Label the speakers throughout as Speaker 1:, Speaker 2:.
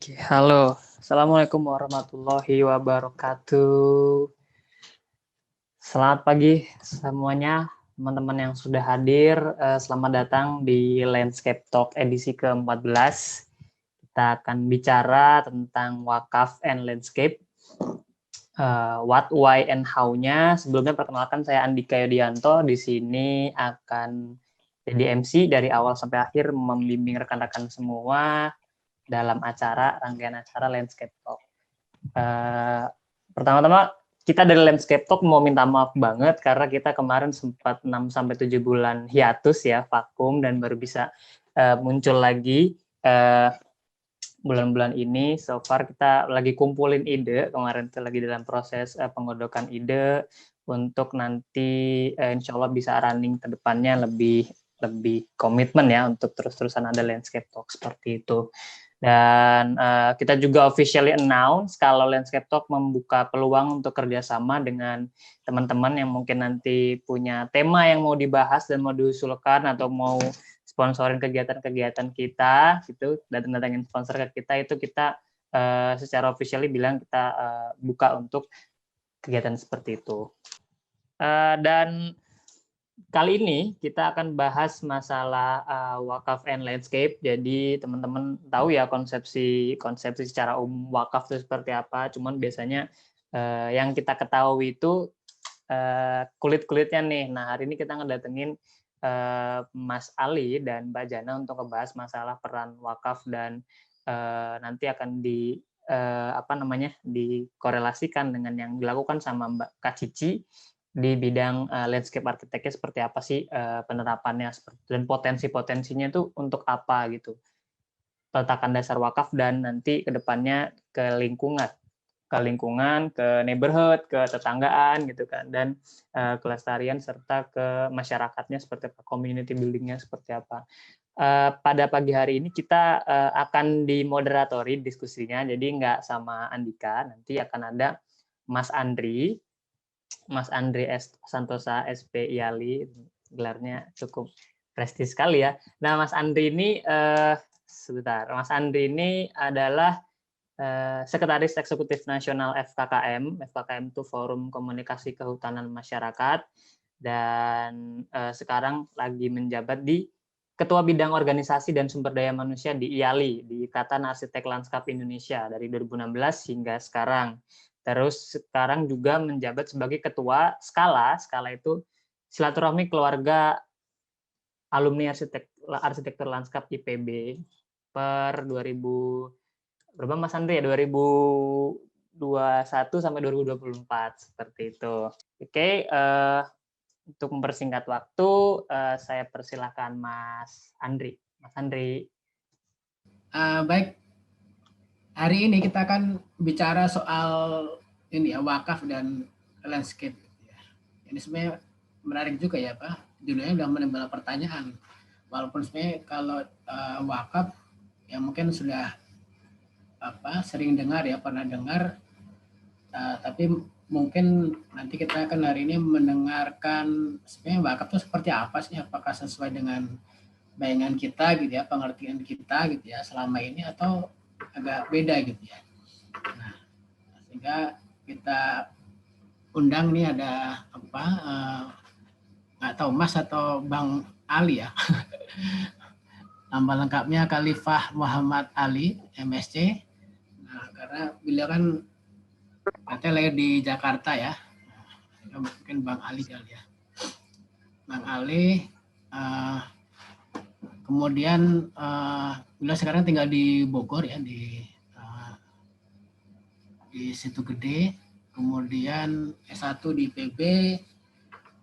Speaker 1: Oke, halo. Assalamualaikum warahmatullahi wabarakatuh. Selamat pagi semuanya, teman-teman yang sudah hadir. Selamat datang di Landscape Talk edisi ke-14. Kita akan bicara tentang wakaf and landscape. What, why, and how-nya. Sebelumnya perkenalkan saya Andika Yudianto. Di sini akan jadi MC dari awal sampai akhir, membimbing rekan-rekan semua dalam rangkaian acara Landscape Talk. Pertama-tama kita dari Landscape Talk mau minta maaf banget karena kita kemarin sempat 6-7 bulan hiatus ya, vakum, dan baru bisa muncul lagi bulan-bulan ini. So far kita lagi kumpulin ide, kemarin itu lagi dalam proses penggodokan ide untuk nanti insya Allah bisa running ke depannya lebih komitmen ya untuk terus-terusan ada Landscape Talk seperti itu. Dan kita juga officially announce kalau Landscape Talk membuka peluang untuk kerjasama dengan teman-teman yang mungkin nanti punya tema yang mau dibahas dan mau diusulkan atau mau sponsorin kegiatan-kegiatan kita gitu, datangin sponsor ke kita, itu kita secara officially bilang kita buka untuk kegiatan seperti itu. Dan kali ini kita akan bahas masalah wakaf and landscape. Jadi teman-teman tahu ya konsepsi secara umum wakaf itu seperti apa. Cuman biasanya yang kita ketahui itu kulit-kulitnya nih. Nah, hari ini kita ngedatengin Mas Ali dan Mbak Jana untuk ngebahas masalah peran wakaf dan nanti akan dikorelasikan dengan yang dilakukan sama Mbak Kak Cici di bidang landscape arsiteknya, seperti apa sih penerapannya dan potensi-potensinya itu untuk apa gitu. Peletakan dasar wakaf dan nanti kedepannya ke lingkungan, ke neighborhood, ke tetanggaan gitu kan, dan kelestarian serta ke masyarakatnya seperti apa, community buildingnya seperti apa. Pada pagi hari ini kita akan dimoderatori diskusinya, jadi nggak sama Andika, nanti akan ada Mas Andri S. Santosa SP IALI, gelarnya cukup prestis sekali ya. Nah, Mas Andri ini Mas Andri ini adalah Sekretaris Eksekutif Nasional FKKM. FKKM itu Forum Komunikasi Kehutanan Masyarakat, dan sekarang lagi menjabat di Ketua Bidang Organisasi dan Sumber Daya Manusia di IALI, di Ikatan Arsitek Lanskap Indonesia dari 2016 hingga sekarang. Terus sekarang juga menjabat sebagai Ketua Skala itu Silaturahmi Keluarga Alumni Arsitektur Lanskap IPB per 2000 berapa Mas Andri ya, 2021 sampai 2024 seperti itu. Oke, untuk mempersingkat waktu saya persilahkan Mas Andri. Mas Andri.
Speaker 2: Baik. Hari ini kita akan bicara soal ini ya, wakaf dan landscape. Ini sebenarnya menarik juga ya Pak. Judulnya udah menimbulkan pertanyaan. Walaupun sebenarnya kalau wakaf ya mungkin sudah sering dengar ya, pernah dengar. Tapi mungkin nanti kita akan hari ini mendengarkan sebenarnya wakaf itu seperti apa sih? Apakah sesuai dengan bayangan kita gitu ya, pengertian kita gitu ya selama ini, atau agak beda gitu ya. Nah, sehingga kita undang nih ada nggak tahu Mas atau Bang Ali ya. Nama lengkapnya Khalifah Muhammad Ali, MSc. Nah, karena beliau kan katanya lahir di Jakarta ya. Mungkin Bang Ali kali ya. Bang Ali kemudian beliau sekarang tinggal di Bogor ya, di Situ Gede, kemudian S1 di IPB,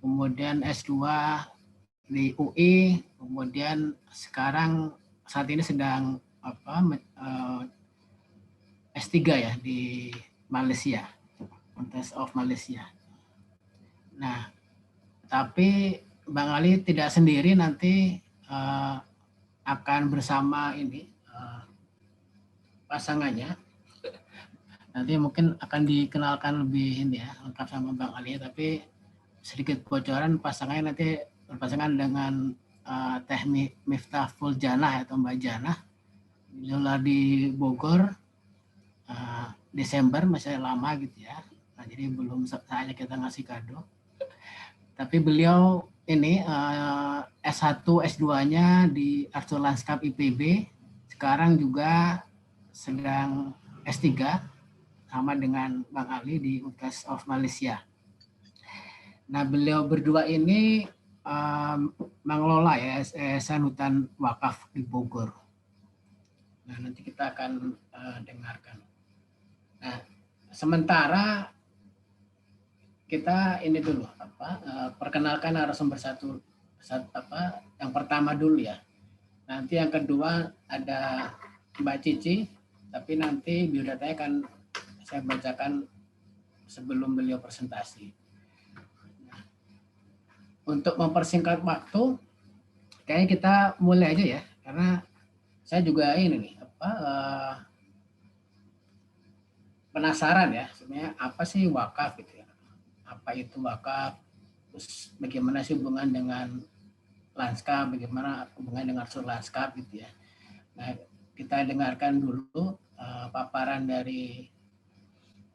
Speaker 2: kemudian S2 di UI, kemudian saat ini sedang S3 ya di Malaysia, University of Malaysia. Nah, tapi Bang Ali tidak sendiri, nanti akan bersama ini pasangannya. Nanti mungkin akan dikenalkan lebih ini ya, lengkap sama Bang Ali, tapi sedikit bocoran pasangannya nanti berpasangan dengan Teh Miftah Fuljanah atau Mbak Jana. Beliau di Bogor, Desember, masih lama gitu ya. Nah, jadi belum saatnya kita ngasih kado. Tapi beliau ini S1, S2-nya di Arsitektur Lanskap IPB. Sekarang juga sedang S3 sama dengan Bang Ali di UTS of Malaysia. Nah, beliau berdua ini mengelola Yayasan Hutan Wakaf di Bogor. Nah, nanti kita akan dengarkan. Nah, sementara kita ini dulu perkenalkan narasumber satu yang pertama dulu ya. Nanti yang kedua ada Mbak Cici, tapi nanti biodatanya akan saya bacakan sebelum beliau presentasi. Nah, untuk mempersingkat waktu, kayaknya kita mulai aja ya, karena saya juga ini nih penasaran ya, sebenarnya apa sih wakaf gitu ya? Apa itu wakaf? Terus bagaimana sih hubungan dengan lanskap, bagaimana hubungan dengan Arsitektur Lanskap gitu ya. Nah, kita dengarkan dulu paparan dari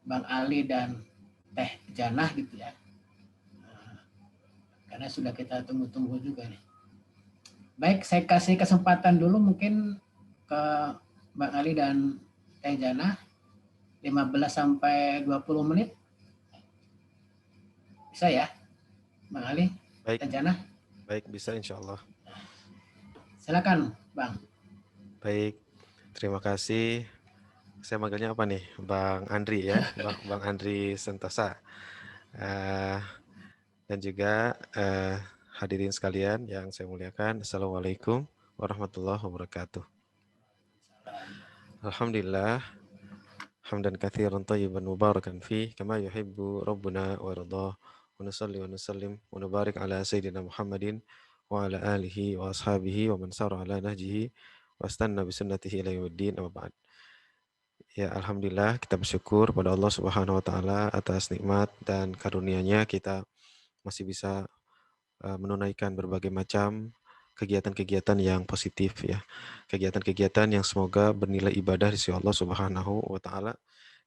Speaker 2: Bang Ali dan Teh Janah gitu ya. Karena sudah kita tunggu-tunggu juga nih. Baik, saya kasih kesempatan dulu mungkin ke Bang Ali dan Teh Janah 15 sampai 20 menit. Bisa ya, Bang Ali?
Speaker 3: Baik.
Speaker 2: Teh Janah?
Speaker 3: Baik, bisa insya Allah.
Speaker 2: Silakan, Bang.
Speaker 3: Baik, terima kasih. Saya manggilnya apa nih? Bang Andri ya, Bang Andri Sentosa. Dan juga hadirin sekalian yang saya muliakan. Assalamualaikum warahmatullahi wabarakatuh. Alhamdulillah. Hamdan katsiran thayyiban mubarakan fi kama yuhibbu rabbuna wa yardah. Wa nusalli wa nusallim wa nubarik ala sayyidina Muhammadin wa ala alihi wa ashabihi wa man sara ala nahjihi wa istanna bi sunnatihi ila yaumiddin, amma ba'd. Ya, alhamdulillah kita bersyukur pada Allah Subhanahu wa taala atas nikmat dan karunia-Nya kita masih bisa menunaikan berbagai macam kegiatan-kegiatan yang positif ya. Kegiatan-kegiatan yang semoga bernilai ibadah di sisi Allah Subhanahu wa taala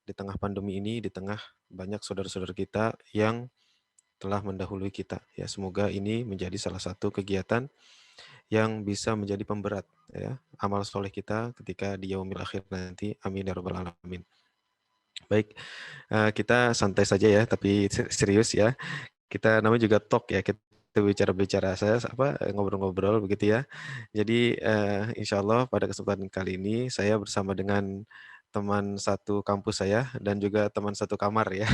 Speaker 3: di tengah pandemi ini, di tengah banyak saudara-saudara kita yang telah mendahului kita. Ya, semoga ini menjadi salah satu kegiatan yang bisa menjadi pemberat ya amal soleh kita ketika di yaumil akhir nanti. Amin ya rabbal alamin. Baik, kita santai saja ya, tapi serius ya. Kita namanya juga talk ya, kita bicara-bicara, saya ngobrol-ngobrol begitu ya. Jadi insya Allah pada kesempatan kali ini saya bersama dengan teman satu kampus saya dan juga teman satu kamar ya.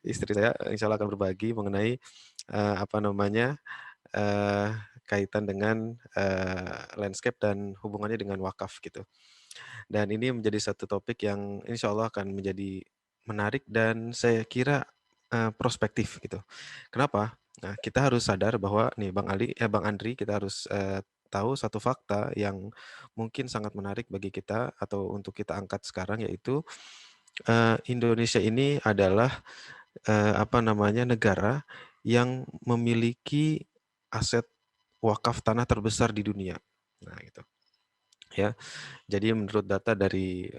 Speaker 3: Istri saya insya Allah akan berbagi mengenai kaitan dengan landscape dan hubungannya dengan wakaf gitu. Dan ini menjadi satu topik yang insya Allah akan menjadi menarik dan saya kira prospektif gitu. Kenapa? Nah, kita harus sadar bahwa nih Bang Andri, kita harus tahu satu fakta yang mungkin sangat menarik bagi kita atau untuk kita angkat sekarang, yaitu Indonesia ini adalah negara yang memiliki aset wakaf tanah terbesar di dunia. Nah, gitu. Ya. Jadi menurut data dari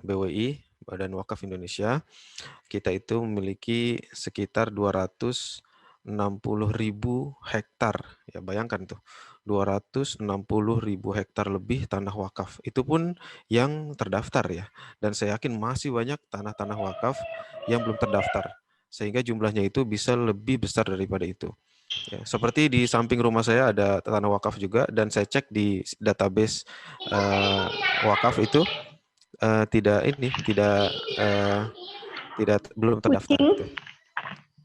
Speaker 3: BWI, Badan Wakaf Indonesia, kita itu memiliki sekitar 260.000 hektar. Ya, bayangkan tuh, 260.000 hektar lebih tanah wakaf. Itu pun yang terdaftar ya. Dan saya yakin masih banyak tanah-tanah wakaf yang belum terdaftar. Sehingga jumlahnya itu bisa lebih besar daripada itu. Ya, seperti di samping rumah saya ada tanah wakaf juga, dan saya cek di database wakaf itu belum terdaftar. Gitu.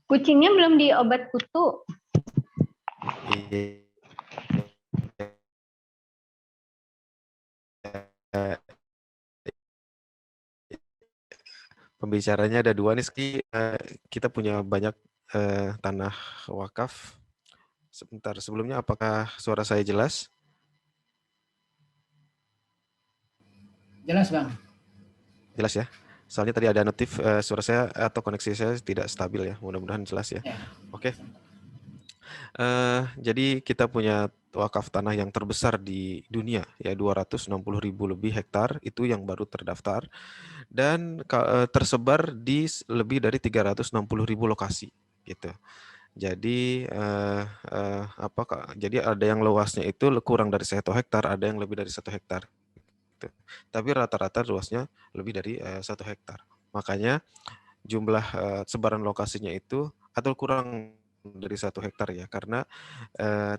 Speaker 4: Kucingnya belum diobat kutu.
Speaker 3: Pembicaranya ada dua nih, kita punya banyak tanah wakaf. Sebentar, sebelumnya apakah suara saya jelas?
Speaker 2: Jelas, Bang.
Speaker 3: Jelas ya. Soalnya tadi ada notif suara saya atau koneksi saya tidak stabil ya. Mudah-mudahan jelas ya. Oke. Jadi kita punya wakaf tanah yang terbesar di dunia, ya 260.000 lebih hektar itu yang baru terdaftar, dan tersebar di lebih dari 360.000 lokasi gitu. Jadi jadi ada yang luasnya itu kurang dari 1 hektar, ada yang lebih dari 1 hektar. Gitu. Tapi rata-rata luasnya lebih dari 1 hektar. Makanya jumlah sebaran lokasinya itu atau kurang dari 1 hektar ya, karena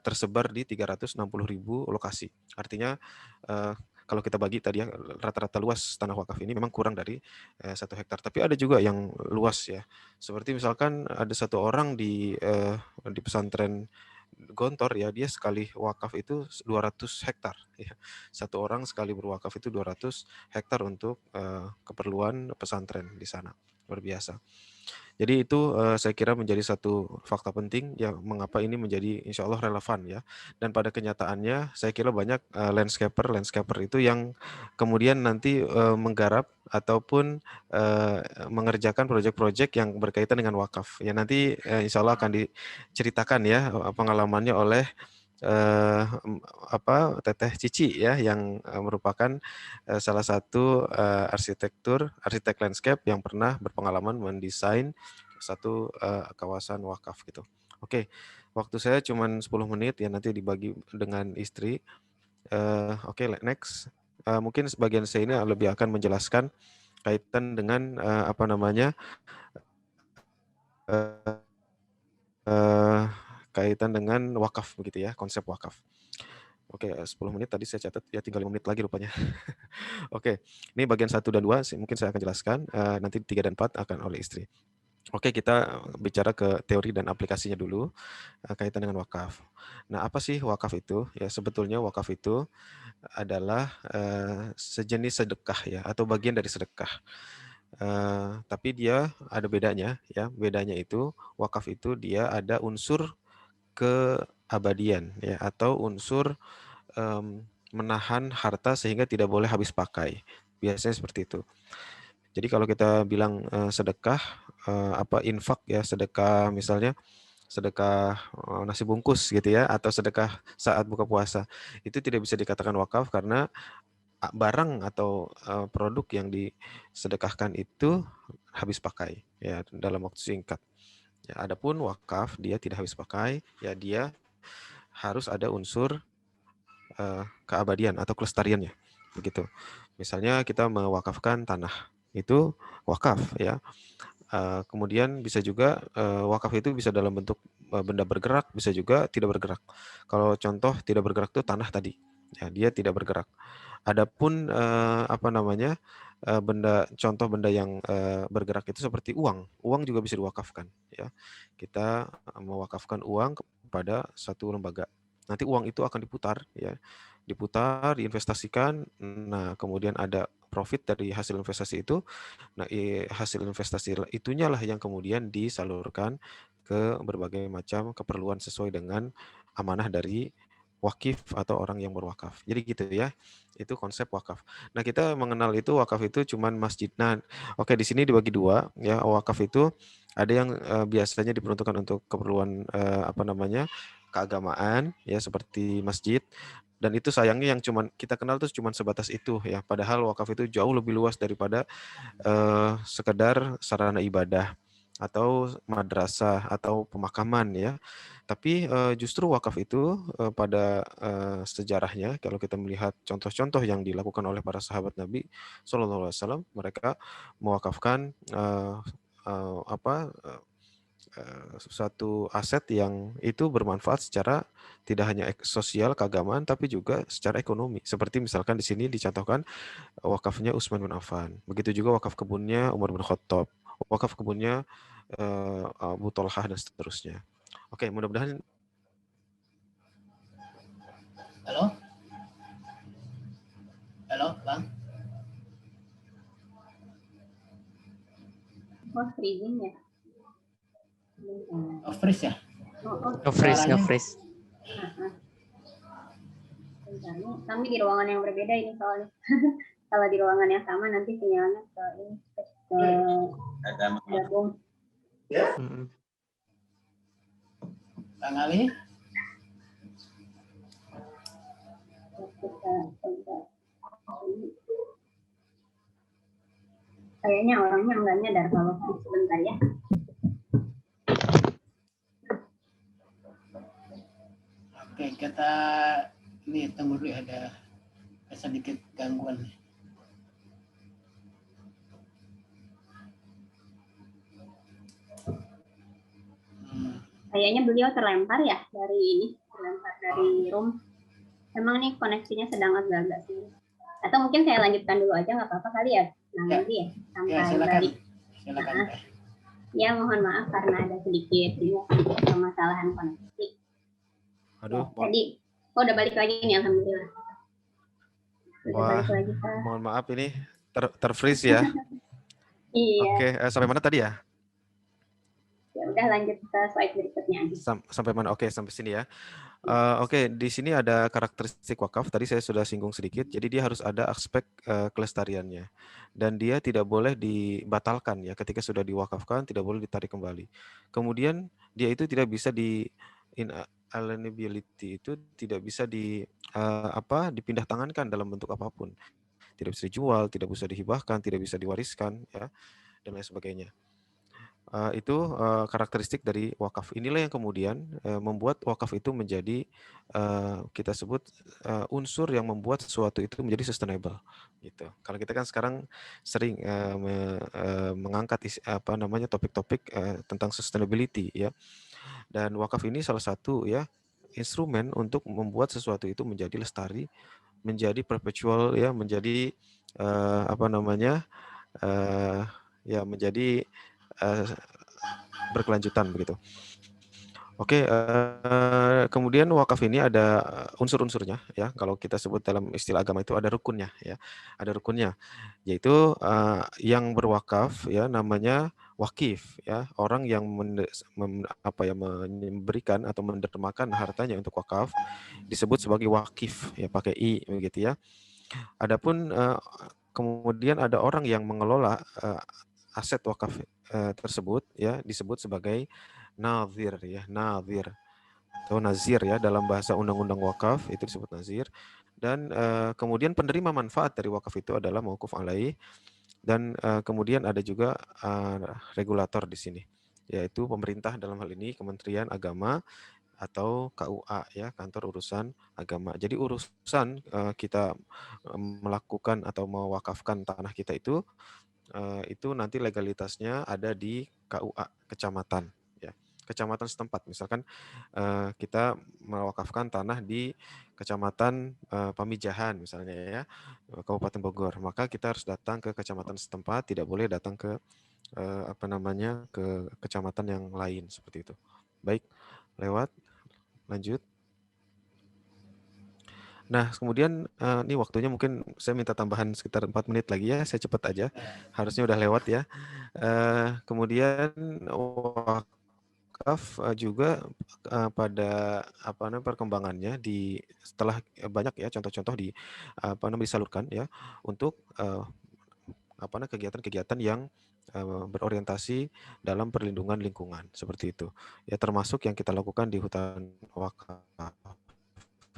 Speaker 3: tersebar di 360.000 lokasi. Artinya kalau kita bagi tadi ya, rata-rata luas tanah wakaf ini memang kurang dari 1 hektar. Tapi ada juga yang luas ya. Seperti misalkan ada satu orang di pesantren Gontor ya, dia sekali wakaf itu 200 hektar ya. Satu orang sekali berwakaf itu 200 hektar untuk keperluan pesantren di sana. Luar biasa. Jadi itu saya kira menjadi satu fakta penting yang mengapa ini menjadi insya Allah relevan ya. Dan pada kenyataannya saya kira banyak landscaper itu yang kemudian nanti menggarap ataupun mengerjakan proyek-proyek yang berkaitan dengan wakaf. Ya nanti insya Allah akan diceritakan ya pengalamannya oleh Teteh Cici ya, yang merupakan salah satu arsitek landscape yang pernah berpengalaman mendesain satu kawasan wakaf gitu. Oke, waktu saya cuma 10 menit ya, nanti dibagi dengan istri. Oke, next. Mungkin sebagian saya ini lebih akan menjelaskan kaitan dengan kaitan dengan wakaf begitu ya, konsep wakaf. Oke, 10 menit tadi saya catat ya, tinggal 5 menit lagi rupanya. Oke, ini bagian 1 dan 2 mungkin saya akan jelaskan, nanti 3 dan 4 akan oleh istri. Oke, kita bicara ke teori dan aplikasinya dulu, kaitan dengan wakaf. Nah, apa sih wakaf itu? Ya, sebetulnya wakaf itu adalah sejenis sedekah ya, atau bagian dari sedekah. Tapi dia ada bedanya ya, bedanya itu wakaf itu dia ada unsur keabadian ya, atau unsur menahan harta sehingga tidak boleh habis pakai. Biasanya seperti itu. Jadi kalau kita bilang sedekah, infak ya, sedekah misalnya sedekah nasi bungkus gitu ya, atau sedekah saat buka puasa, itu tidak bisa dikatakan wakaf karena barang atau produk yang disedekahkan itu habis pakai ya dalam waktu singkat. Ya, adapun wakaf dia tidak habis pakai, ya dia harus ada unsur keabadian atau kelestariannya begitu. Misalnya kita mewakafkan tanah, itu wakaf ya. Kemudian bisa juga wakaf itu bisa dalam bentuk benda bergerak, bisa juga tidak bergerak. Kalau contoh tidak bergerak itu tanah tadi, ya dia tidak bergerak. Adapun contoh benda yang bergerak itu seperti uang. Uang juga bisa diwakafkan ya. Kita mewakafkan uang kepada satu lembaga. Nanti uang itu akan diputar ya. Diputar, diinvestasikan. Nah, kemudian ada profit dari hasil investasi itu. Nah, hasil investasi itunya lah yang kemudian disalurkan ke berbagai macam keperluan sesuai dengan amanah dari wakif atau orang yang berwakaf. Jadi gitu ya. Itu konsep wakaf. Nah, kita mengenal itu wakaf itu cuman masjid. Nah, oke, di sini dibagi dua ya. Wakaf itu ada yang biasanya diperuntukkan untuk keperluan keagamaan ya, seperti masjid. Dan itu sayangnya yang cuman kita kenal tuh cuman sebatas itu ya. Padahal wakaf itu jauh lebih luas daripada sekedar sarana ibadah atau madrasah atau pemakaman ya. Tapi justru wakaf itu pada sejarahnya, kalau kita melihat contoh-contoh yang dilakukan oleh para sahabat Nabi SAW, mereka mewakafkan suatu aset yang itu bermanfaat secara tidak hanya sosial keagamaan tapi juga secara ekonomi. Seperti misalkan di sini dicontohkan wakafnya Utsman bin Affan. Begitu juga wakaf kebunnya Umar bin Khattab. Wakaf kebunnya Abu Thalhah dan seterusnya. Oke, mudah-mudahan.
Speaker 2: Halo? Halo, Bang?
Speaker 4: Oh, freezing ya?
Speaker 2: Oh, freeze ya?
Speaker 1: Nge-freeze.
Speaker 4: Kami di ruangan yang berbeda ini soalnya. Kalau di ruangan yang sama nanti sinyalnya ke gabung.
Speaker 2: Bang Ali?
Speaker 4: kita coba. Kayaknya orangnya nggak nyadar kalau sebentar ya.
Speaker 2: Oke, kita ini tunggu dulu, ada sedikit gangguan.
Speaker 4: Kayaknya beliau terlempar ya dari ini, terlempar dari room. Emang nih koneksinya sedang agak-agak sih. Atau mungkin saya lanjutkan dulu aja, nggak apa-apa kali ya, nanti ya sampai
Speaker 2: silakan.
Speaker 4: balik.
Speaker 2: Silakan.
Speaker 4: Ya mohon maaf karena ada sedikit permasalahan koneksi.
Speaker 3: Aduh,
Speaker 4: Ya, tadi udah balik lagi nih, alhamdulillah. Udah
Speaker 3: wah,
Speaker 4: balik lagi, Pak.
Speaker 3: mohon maaf ini terfreeze ya.
Speaker 4: Iya.
Speaker 3: Oke, sampai mana tadi ya?
Speaker 4: Ya udah lanjut ke slide berikutnya aja.
Speaker 3: Sampai mana? Oke, sampai sini ya. Oke, di sini ada karakteristik wakaf. Tadi saya sudah singgung sedikit. Jadi dia harus ada aspek kelestariannya, dan dia tidak boleh dibatalkan ya. Ketika sudah diwakafkan, tidak boleh ditarik kembali. Kemudian dia itu tidak bisa inalienability, itu tidak bisa dipindah tangankan dalam bentuk apapun. Tidak bisa dijual, tidak bisa dihibahkan, tidak bisa diwariskan ya, dan lain sebagainya. Itu karakteristik dari wakaf. Inilah yang kemudian membuat wakaf itu menjadi kita sebut unsur yang membuat sesuatu itu menjadi sustainable gitu. Kalau kita kan sekarang sering mengangkat topik-topik tentang sustainability ya. Dan wakaf ini salah satu ya instrumen untuk membuat sesuatu itu menjadi lestari, menjadi perpetual ya, menjadi menjadi berkelanjutan begitu. Oke, kemudian wakaf ini ada unsur-unsurnya ya. Kalau kita sebut dalam istilah agama itu ada rukunnya ya. Ada rukunnya, yaitu yang berwakaf ya namanya wakif ya. Orang yang memberikan atau mendermakan hartanya untuk wakaf disebut sebagai wakif ya, pakai i begitu ya. Adapun kemudian ada orang yang mengelola aset wakaf tersebut ya disebut sebagai nazir ya, nazir atau nazir ya, dalam bahasa undang-undang wakaf itu disebut nazir. Dan kemudian penerima manfaat dari wakaf itu adalah mauquf alaih, dan kemudian ada juga regulator di sini, yaitu pemerintah, dalam hal ini Kementerian Agama atau KUA ya, Kantor Urusan Agama. Jadi urusan kita melakukan atau mewakafkan tanah kita itu nanti legalitasnya ada di KUA kecamatan ya, kecamatan setempat. Misalkan kita mewakafkan tanah di Kecamatan Pamijahan misalnya ya, Kabupaten Bogor, maka kita harus datang ke kecamatan setempat, tidak boleh datang ke ke kecamatan yang lain seperti itu. Baik, lanjut. Nah, kemudian ini waktunya mungkin saya minta tambahan sekitar 4 menit lagi ya, saya cepat aja. Harusnya udah lewat ya. Kemudian wakaf juga pada perkembangannya setelah banyak ya contoh-contoh disalurkan ya untuk kegiatan-kegiatan yang berorientasi dalam perlindungan lingkungan seperti itu. Ya, termasuk yang kita lakukan di hutan wakaf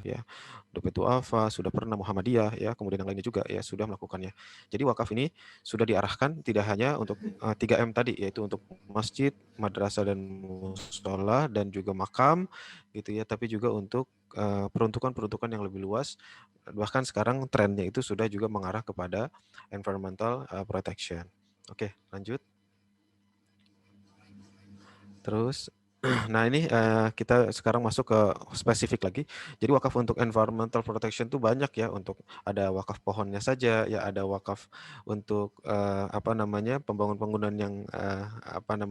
Speaker 3: ya. Dopetu Alfa sudah pernah, Muhammadiyah ya, kemudian yang lainnya juga ya sudah melakukannya. Jadi wakaf ini sudah diarahkan tidak hanya untuk 3M tadi, yaitu untuk masjid, madrasah dan mushola dan juga makam gitu ya, tapi juga untuk peruntukan-peruntukan yang lebih luas. Bahkan sekarang trennya itu sudah juga mengarah kepada environmental protection. Oke, lanjut. Terus nah ini kita sekarang masuk ke spesifik lagi. Jadi wakaf untuk environmental protection itu banyak ya, untuk ada wakaf pohonnya saja ya, ada wakaf untuk pembangunan yang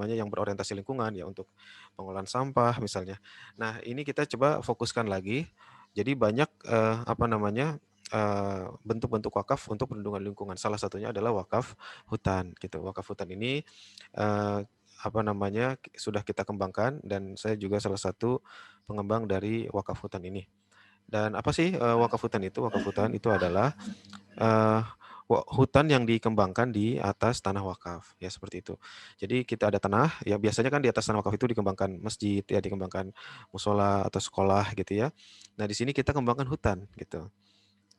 Speaker 3: yang berorientasi lingkungan ya, untuk pengolahan sampah misalnya. Nah, ini kita coba fokuskan lagi. Jadi banyak bentuk-bentuk wakaf untuk perlindungan lingkungan. Salah satunya adalah wakaf hutan gitu. Wakaf hutan ini sudah kita kembangkan, dan saya juga salah satu pengembang dari wakaf hutan ini. Dan apa sih wakaf hutan itu? Wakaf hutan itu adalah hutan yang dikembangkan di atas tanah wakaf ya, seperti itu. Jadi kita ada tanah ya, biasanya kan di atas tanah wakaf itu dikembangkan masjid ya, dikembangkan musola atau sekolah gitu ya. Nah, di sini kita kembangkan hutan gitu.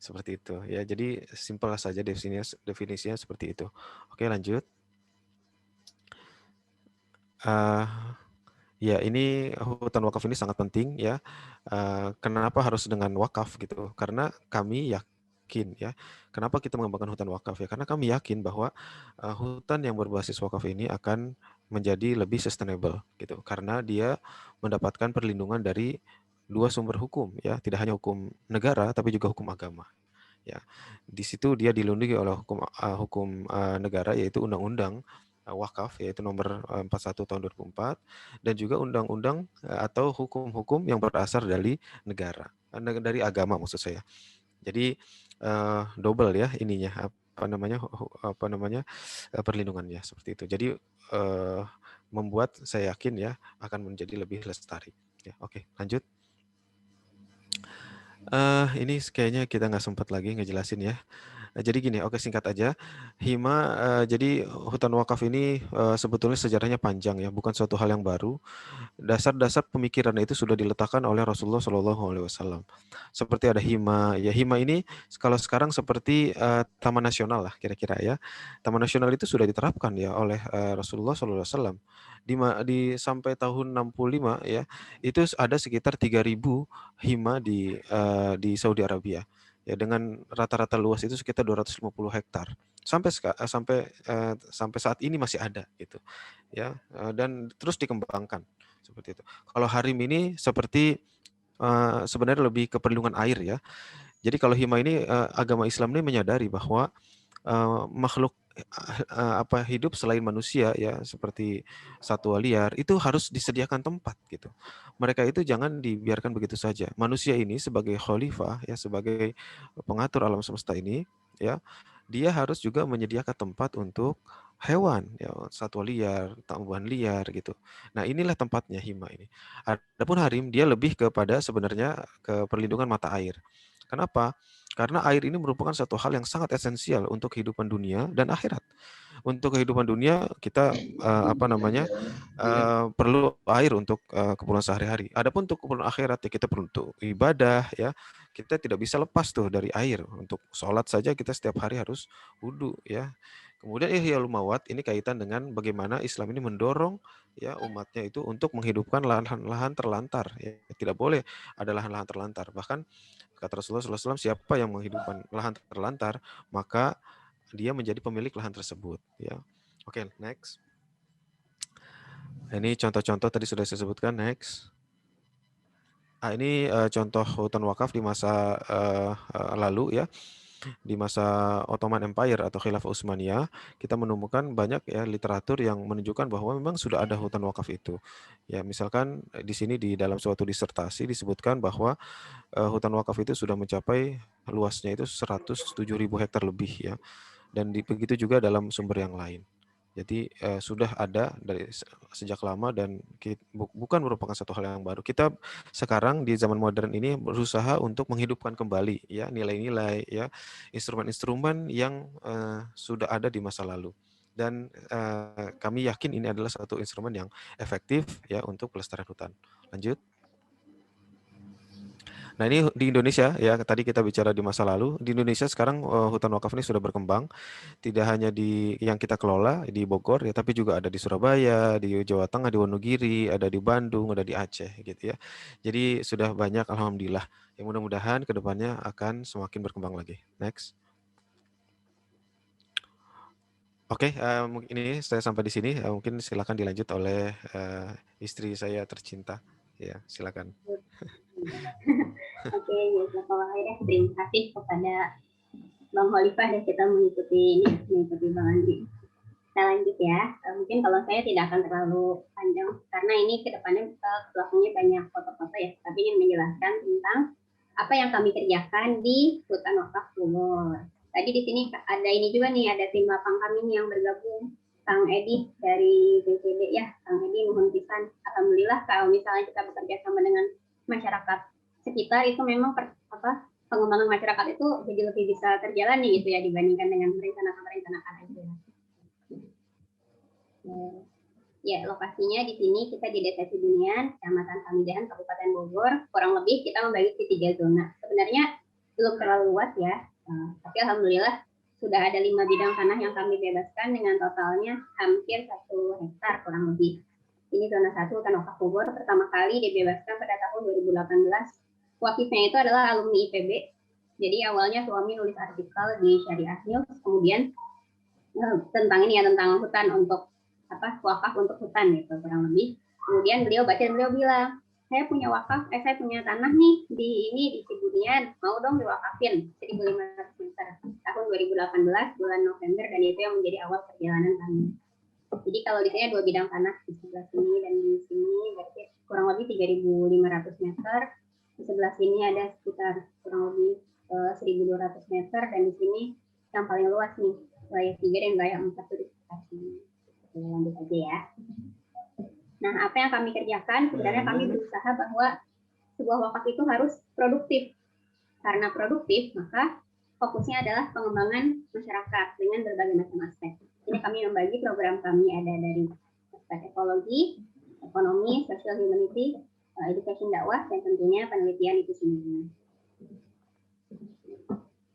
Speaker 3: Seperti itu ya. Jadi simpel saja definisinya seperti itu. Oke, lanjut. Ya, ini hutan wakaf ini sangat penting ya. Kenapa harus dengan wakaf gitu? Karena kami yakin ya. Kenapa kita mengembangkan hutan wakaf ya? Karena kami yakin bahwa hutan yang berbasis wakaf ini akan menjadi lebih sustainable gitu. Karena dia mendapatkan perlindungan dari dua sumber hukum ya, tidak hanya hukum negara tapi juga hukum agama. Ya, di situ dia dilindungi oleh hukum negara, yaitu Undang-Undang Wakaf, yaitu nomor 41 tahun 2004, dan juga undang-undang atau hukum-hukum yang berasal dari negara, dari agama maksud saya. Jadi double ya ininya apa namanya perlindungannya seperti itu. Jadi membuat saya yakin ya akan menjadi lebih lestari. Ya, oke, lanjut. Ini kayaknya kita nggak sempat lagi ngejelasin ya. Jadi gini, oke singkat aja. Hima, jadi hutan wakaf ini sebetulnya sejarahnya panjang ya, bukan suatu hal yang baru. Dasar-dasar pemikiran itu sudah diletakkan oleh Rasulullah SAW. Seperti ada hima, ya hima ini kalau sekarang seperti Taman Nasional lah kira-kira ya. Taman Nasional itu sudah diterapkan ya oleh Rasulullah SAW. Di sampai tahun 65 ya, itu ada sekitar 3.000 hima di Saudi Arabia. Ya, dengan rata-rata luas itu sekitar 250 hektar. Sampai saat ini masih ada gitu. Ya, dan terus dikembangkan seperti itu. Kalau harim ini seperti sebenarnya lebih ke perlindungan air ya. Jadi kalau hima ini agama Islam ini menyadari bahwa makhluk hidup selain manusia ya seperti satwa liar itu harus disediakan tempat gitu. Mereka itu jangan dibiarkan begitu saja. Manusia ini sebagai khalifah ya, sebagai pengatur alam semesta ini ya, dia harus juga menyediakan tempat untuk hewan ya, satwa liar, tumbuhan liar gitu. Nah, inilah tempatnya hima ini. Adapun harim dia lebih kepada sebenarnya ke perlindungan mata air. Kenapa? Karena air ini merupakan satu hal yang sangat esensial untuk kehidupan dunia dan akhirat. Untuk kehidupan dunia kita perlu air untuk keperluan sehari-hari. Adapun untuk keperluan akhirat ya kita perlu untuk ibadah ya. Kita tidak bisa lepas tuh dari air. Untuk sholat saja kita setiap hari harus wudhu ya. Kemudian Ihya'ul Mawat ini kaitan dengan bagaimana Islam ini mendorong ya umatnya itu untuk menghidupkan lahan-lahan terlantar. Ya. Tidak boleh ada lahan-lahan terlantar. Bahkan kata Rasulullah SAW, siapa yang menghidupkan lahan terlantar, maka dia menjadi pemilik lahan tersebut. Ya, oke, next. Ini contoh-contoh tadi sudah saya sebutkan. Next. Ini contoh hutan wakaf di masa lalu ya. Di masa Ottoman Empire atau Khilafah Utsmaniyah, kita menemukan banyak ya literatur yang menunjukkan bahwa memang sudah ada hutan wakaf itu. Ya, misalkan di sini di dalam suatu disertasi disebutkan bahwa hutan wakaf itu sudah mencapai luasnya itu 107.000 hektar lebih ya. Dan begitu juga dalam sumber yang lain. Jadi sudah ada dari sejak lama dan bukan merupakan satu hal yang baru. Kita sekarang di zaman modern ini berusaha untuk menghidupkan kembali ya nilai-nilai ya instrumen-instrumen yang sudah ada di masa lalu. Dan kami yakin ini adalah satu instrumen yang efektif ya untuk pelestarian hutan. Lanjut. Nah ini di Indonesia ya, tadi kita bicara di masa lalu, di Indonesia sekarang hutan wakaf ini sudah berkembang, tidak hanya di yang kita kelola di Bogor ya, tapi juga ada di Surabaya, di Jawa Tengah, di Wonogiri, ada di Bandung, ada di Aceh gitu ya. Jadi sudah banyak alhamdulillah. Yang mudah-mudahan kedepannya akan semakin berkembang lagi. Next. Oke, mungkin ini saya sampai di sini. Mungkin silakan dilanjut oleh istri saya tercinta. Ya, silakan.
Speaker 4: Oke, ya, terima kasih kepada Bang Khalifah dan kita mengikuti Bang Andi. Kita lanjut ya. Mungkin kalau saya tidak akan terlalu panjang karena ini kedepannya pelakunya banyak foto-foto ya. Tapi ingin menjelaskan tentang apa yang kami kerjakan di Hutan Wakaf Bogor. Tadi di sini ada ini juga nih, ada tim lapang kami yang bergabung. Kang Edi dari BPD ya, Kang Edi mohon pisan. Alhamdulillah kalau misalnya kita bekerja sama dengan masyarakat sekitar itu memang pengembangan masyarakat itu jadi lebih bisa terjalani gitu ya dibandingkan dengan merencanakan aja. Ya, lokasinya di sini kita di Desa Cibunian, Kecamatan Pamijahan, Kabupaten Bogor. Kurang lebih kita membagi di 3 zona. Sebenarnya belum terlalu luas ya, tapi alhamdulillah sudah ada 5 bidang tanah yang kami bebaskan dengan totalnya hampir 1 hektar kurang lebih. Ini zona 1 hutan wakaf Bogor, pertama kali dibebaskan pada tahun 2018. Wakifnya itu adalah alumni IPB. Jadi awalnya suami nulis artikel di Syariah News, kemudian tentang ini ya, tentang hutan untuk wakaf untuk hutan gitu kurang lebih. Kemudian beliau baca dan beliau bilang, saya punya wakaf, saya punya tanah nih di Cibunian, mau dong diwakafin 1.500 meter. Tahun 2018 bulan November, dan itu yang menjadi awal perjalanan kami. Jadi kalau di sini 2 bidang tanah, di sebelah sini dan di sini berarti kurang lebih 3.500 meter. Di sebelah sini ada sekitar kurang lebih 1.200 meter, dan di sini yang paling luas nih wilayah 3 dan wilayah 4 itu di sekitar sini. Lanjut aja ya. Nah, apa yang kami kerjakan, sebenarnya kami berusaha bahwa sebuah wakaf itu harus produktif. Karena produktif, maka fokusnya adalah pengembangan masyarakat dengan berbagai macam aspek. Ini kami membagi program kami ada dari aspek ekologi, ekonomi, social humanity, education dakwah, dan tentunya penelitian itu sendiri.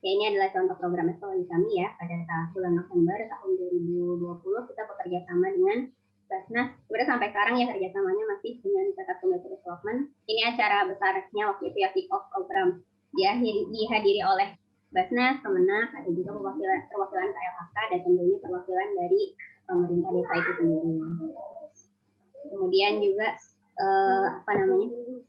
Speaker 4: Ya, ini adalah contoh program ekologi kami ya. Pada bulan November tahun 2020 kita bekerja sama dengan Basnas. Sebenarnya sampai sekarang ya kerjasamanya masih dengan Catat Community Development. Ini acara besarnya waktu itu ya, kick off program. Dihadiri oleh Basnas, Kemenak, ada juga perwakilan KLHK, dan tentunya perwakilan dari pemerintah desa itu sendiri. Kemudian juga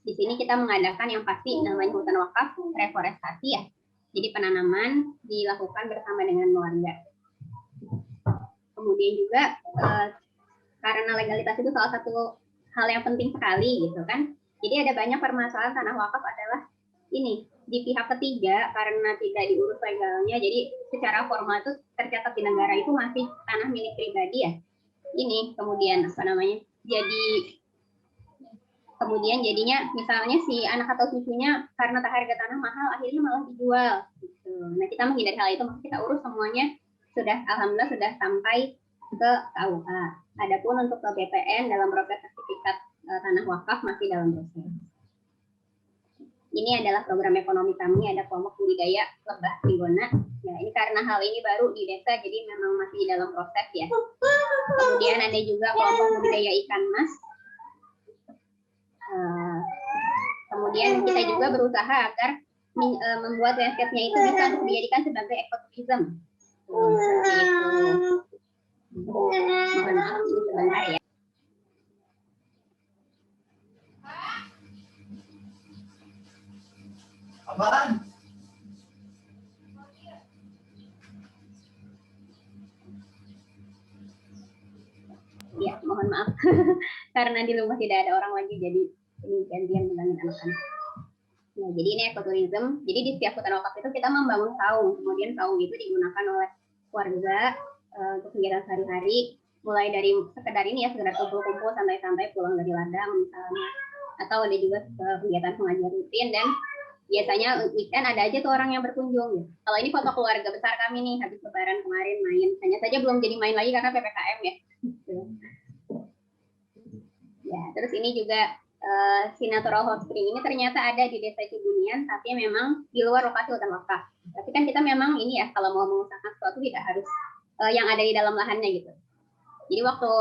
Speaker 4: di sini kita mengadakan yang pasti namanya hutan wakaf reforestasi ya. Jadi penanaman dilakukan bersama dengan warga. Kemudian juga karena legalitas itu salah satu hal yang penting sekali gitu kan. Jadi ada banyak permasalahan tanah wakaf adalah ini di pihak ketiga karena tidak diurus legalnya. Jadi secara formal itu tercatat di negara itu masih tanah milik pribadi ya. Ini kemudian kemudian jadinya misalnya si anak atau cucunya karena harga tanah mahal akhirnya malah dijual gitu. Nah, kita menghindari hal itu, maka kita urus semuanya alhamdulillah sudah sampai ke KUA. Adapun untuk ke BPN dalam proses sertifikat tanah wakaf masih dalam proses. Ini adalah program ekonomi kami, ada kelompok budidaya lebah trigona. Ya, ini karena hal ini baru di desa, jadi memang masih dalam proses ya. Kemudian ada juga kelompok budidaya ikan mas. Kemudian kita juga berusaha agar membuat landscape-nya itu bisa dijadikan sebagai ekotourism. Seperti itu. Mohon maaf sebentar ya.
Speaker 2: Apaan?
Speaker 4: Ya, mohon maaf. Karena di rumah tidak ada orang lagi, jadi ini gantian dengan anak-anak. Nah, jadi ini ekoturism. Jadi di setiap hutan wakaf itu kita membangun saung. Kemudian saung itu digunakan oleh warga untuk kegiatan sehari-hari. Mulai dari sekedar ini ya, sekedar kumpul-kumpul, santai-santai pulang dari ladang misalnya. Atau ada juga kegiatan pengajian rutin, dan biasanya weekend ada aja tuh orang yang berkunjung. Kalau ini foto keluarga besar kami nih, habis lebaran kemarin main. Hanya saja belum jadi main lagi karena PPKM ya. Ya, terus ini juga si natural hot spring ini ternyata ada di desa Cibunian, tapi memang di luar lokasi hutan wakaf. Tapi kan kita memang ini ya, kalau mau mengusahakan sesuatu tidak harus yang ada di dalam lahannya gitu. Jadi waktu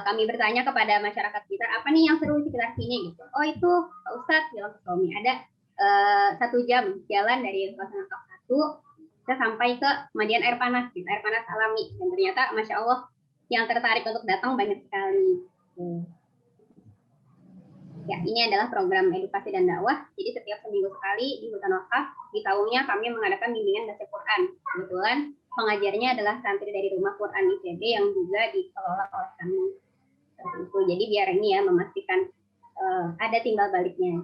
Speaker 4: kami bertanya kepada masyarakat sekitar, apa nih yang seru di sekitar sini gitu. Oh itu Pak Ustadz bilang ke suami, ada 1 jam jalan dari kawasan wakaf 1 kita sampai ke pemandian air panas, gitu, air panas alami. Dan ternyata Masya Allah yang tertarik untuk datang banyak sekali. Ya, ini adalah program edukasi dan dakwah. Jadi setiap seminggu sekali di hutan wakaf, di tahunnya kami mengadakan bimbingan baca Quran. Kebetulan pengajarnya adalah santri dari Rumah Quran IPB yang juga dikelola oleh kami. Jadi biar ini ya memastikan ada timbal baliknya.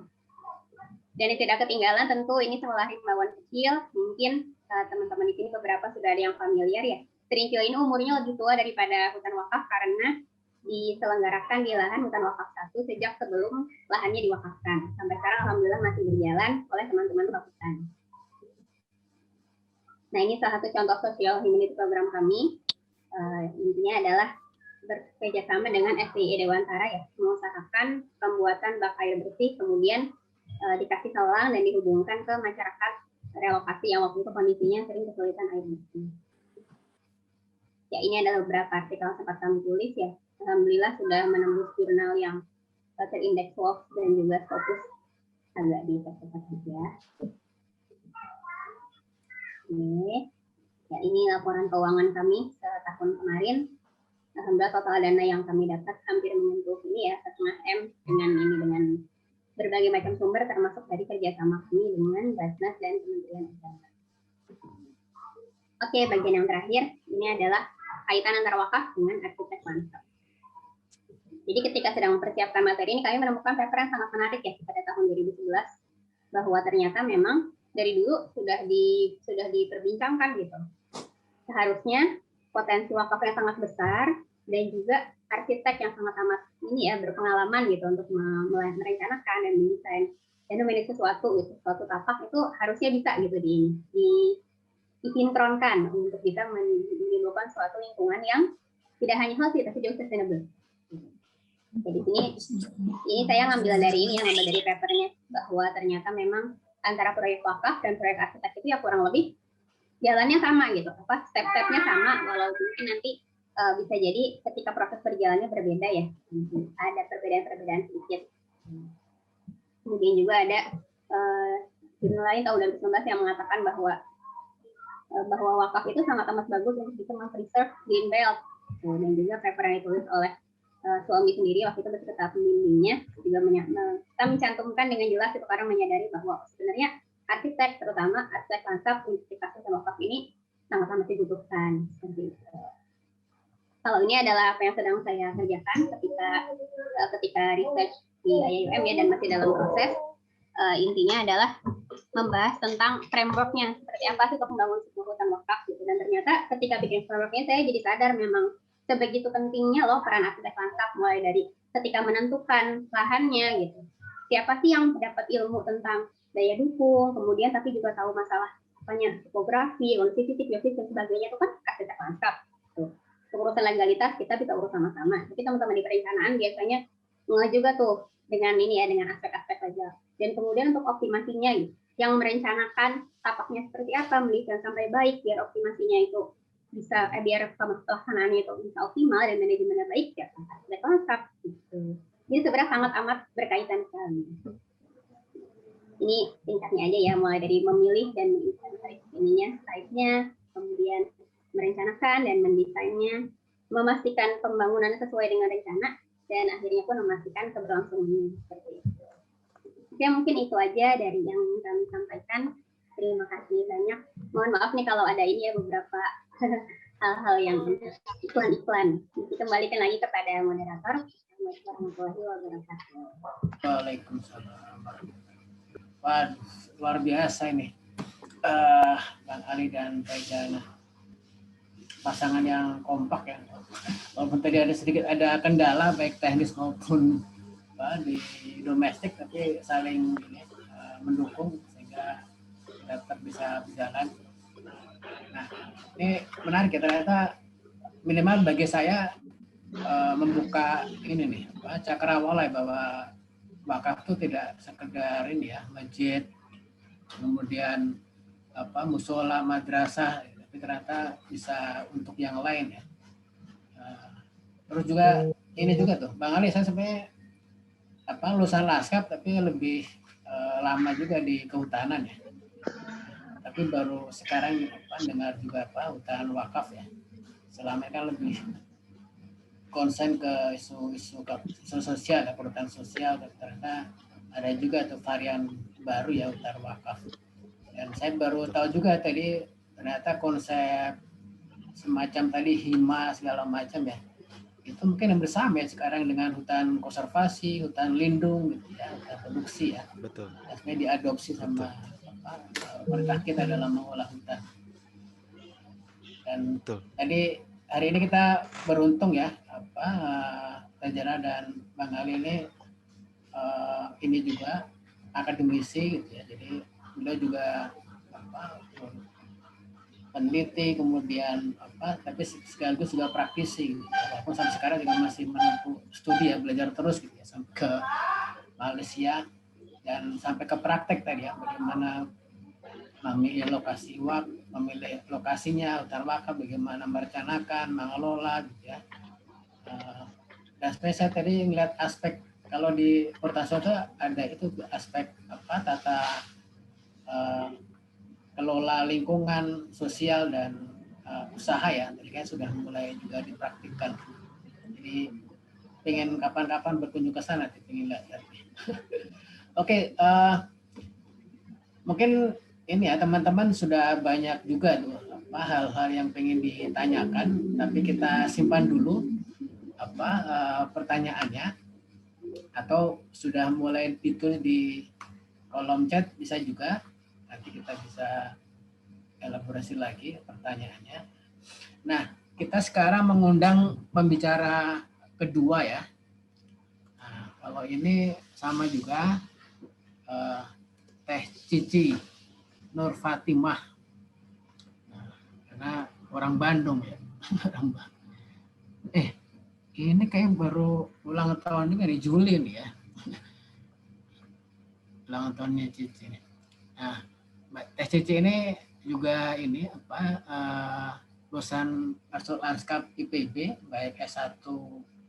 Speaker 4: Dan yang tidak ketinggalan tentu ini sekolah himbauan kecil. Mungkin teman-teman di sini beberapa sudah ada yang familiar ya. Terintil ini umurnya lebih tua daripada hutan wakaf karena diselenggarakan di lahan hutan wakaf 1 sejak sebelum lahannya diwakafkan. Sampai sekarang alhamdulillah masih berjalan oleh teman-teman fakultas. Nah, ini salah satu contoh social humanity program kami. Intinya adalah bekerjasama dengan SDI Dewantara ya, mengusahakan pembuatan bak air bersih, kemudian dikasih selang dan dihubungkan ke masyarakat relokasi yang waktu itu kondisinya sering kesulitan air bersih. Ya, ini adalah beberapa artikel yang sempat kami tulis ya. Alhamdulillah sudah menembus jurnal yang terindeks WOF dan juga Scopus agak di percepat ya. Oke. Ya, ini laporan keuangan kami setahun kemarin. Alhamdulillah total dana yang kami dapat hampir menyentuh ini ya 1,5 M dengan berbagai macam sumber termasuk dari kerjasama kami dengan Basnas dan Kementerian Agama. Oke, bagian yang terakhir ini adalah kaitan antara wakaf dengan arsitek lanskap. Jadi ketika sedang mempersiapkan materi ini kami menemukan paper yang sangat menarik ya pada tahun 2011 bahwa ternyata memang dari dulu sudah diperbincangkan gitu. Seharusnya potensi wakaf yang sangat besar dan juga arsitek yang sangat amat ini ya berpengalaman gitu untuk merencanakan dan mendesain dan memiliki suatu tapak itu harusnya bisa gitu disinkronkan untuk bisa menimbulkan suatu lingkungan yang tidak hanya healthy tapi juga sustainable. Jadi ini saya ngambil dari ini ya, ngambil dari papernya bahwa ternyata memang antara proyek wakaf dan proyek arsitek itu ya kurang lebih jalannya sama gitu, step-stepnya sama, walau mungkin nanti bisa jadi ketika proses berjalannya berbeda ya, ada perbedaan-perbedaan sedikit. Kemudian juga ada jurnal lain tahun 2019 yang mengatakan bahwa wakaf itu sangat amat bagus untuk bisa mempreserve green belt, dan juga paper yang ditulis oleh suami sendiri waktu itu beserta pembimbingnya juga kita mencantumkan dengan jelas itu karena menyadari bahwa sebenarnya arsitek terutama arsitek lanskap untuk kasus wakaf ini sangat-sangat dibutuhkan seperti itu. Kalau ini adalah apa yang sedang saya kerjakan ketika research di IAIUM ya dan masih dalam proses. Intinya adalah membahas tentang frameworknya seperti apa sih untuk membangun sebuah hutan wakaf gitu, dan ternyata ketika bikin frameworknya saya jadi sadar memang sebegitu pentingnya loh peran arsitek lanskap, mulai dari ketika menentukan lahannya gitu. Siapa sih yang dapat ilmu tentang daya dukung, kemudian tapi juga tahu masalah topografi, kondisi geofisik dan sebagainya itu kan arsitek lanskap. Tuh. Urusan legalitas kita bisa urus sama-sama. Tapi teman-teman di perencanaan biasanya mulai juga tuh dengan ini ya, dengan aspek-aspek legal. Dan kemudian untuk optimasinya gitu, yang merencanakan tapaknya seperti apa, mendesain sampai baik biar optimasinya itu bisa biar pelaksanaannya itu bisa optimal dan manajemennya baik ya arsitek lanskap gitu. Jadi sebenarnya sangat amat berkaitan sekali. Ini tingkatnya aja ya, mulai dari memilih dan ininya, site-nya, kemudian merencanakan dan mendesainnya, memastikan pembangunan sesuai dengan rencana, dan akhirnya pun memastikan keberlangsungannya seperti itu. Oke, mungkin itu aja dari yang kami sampaikan. Terima kasih banyak. Mohon maaf nih kalau ada ini ya beberapa hal-hal yang iklan-iklan. Kembalikan lagi kepada moderator. Assalamualaikum warahmatullahi wabarakatuh.
Speaker 2: Waalaikumsalam. Wah, luar biasa ini. Bang Ali dan Faizana. Pasangan yang kompak ya. Walaupun tadi ada kendala baik teknis maupun di domestik, tapi saling mendukung sehingga dapat bisa berjalan. Nah, ini menarik ya, ternyata minimal bagi saya membuka ini nih cakrawala bahwa wakaf itu tidak sekedar ini ya masjid, kemudian musola, madrasah, tapi ternyata bisa untuk yang lain ya. Terus juga ini juga tuh Bang Ali, saya sebenarnya lulusan lanskap tapi lebih lama juga di kehutanan ya. Tapi baru sekarang dengar juga hutan wakaf ya. Selama kan lebih konsen ke isu sosial, perhutanan sosial, dan ternyata ada juga tuh varian baru ya hutan wakaf. Dan saya baru tahu juga tadi ternyata konsep semacam tadi hima segala macam ya. Itu mungkin yang bersama ya sekarang dengan hutan konservasi, hutan lindung gitu ya, hutan produksi ya.
Speaker 3: Betul.
Speaker 2: Akhirnya diadopsi sama pemerintah kita dalam mengolah hutan. Dan betul. Tadi hari ini kita beruntung ya, Tajana dan Bang Ali ini juga akademisi gitu ya. Jadi beliau juga peneliti, kemudian tapi sekaligus juga praktisi gitu. Walaupun sampai sekarang juga masih menempuh studi ya, belajar terus gitu ya, sampai ke Malaysia dan sampai ke praktek tadi ya, bagaimana memilih lokasi memilih lokasinya, hutan wakaf, bagaimana merencanakan, mengelola, gitu ya. Dan saya tadi ngeliat aspek kalau di Kota Sodo ada itu aspek tata kelola lingkungan sosial dan usaha ya, tadi kan sudah mulai juga dipraktikkan. Jadi pengen kapan-kapan berkunjung ke sana, pengen lihat. Oke, mungkin ini ya teman-teman sudah banyak juga tuh hal-hal yang pengen ditanyakan, tapi kita simpan dulu pertanyaannya, atau sudah mulai ditulis di kolom chat bisa juga, nanti kita bisa elaborasi lagi pertanyaannya. Nah, kita sekarang mengundang pembicara kedua ya. Nah, kalau ini sama juga Teh Cici Nur Fatimah. Nah, karena orang Bandung ya. Ini kayak baru ulang tahun juga nih, Juli nih ya. Ulang tahunnya Cici. Nah, Teh Cici ini juga ini lulusan Arsitek Lanskap IPB, baik S1,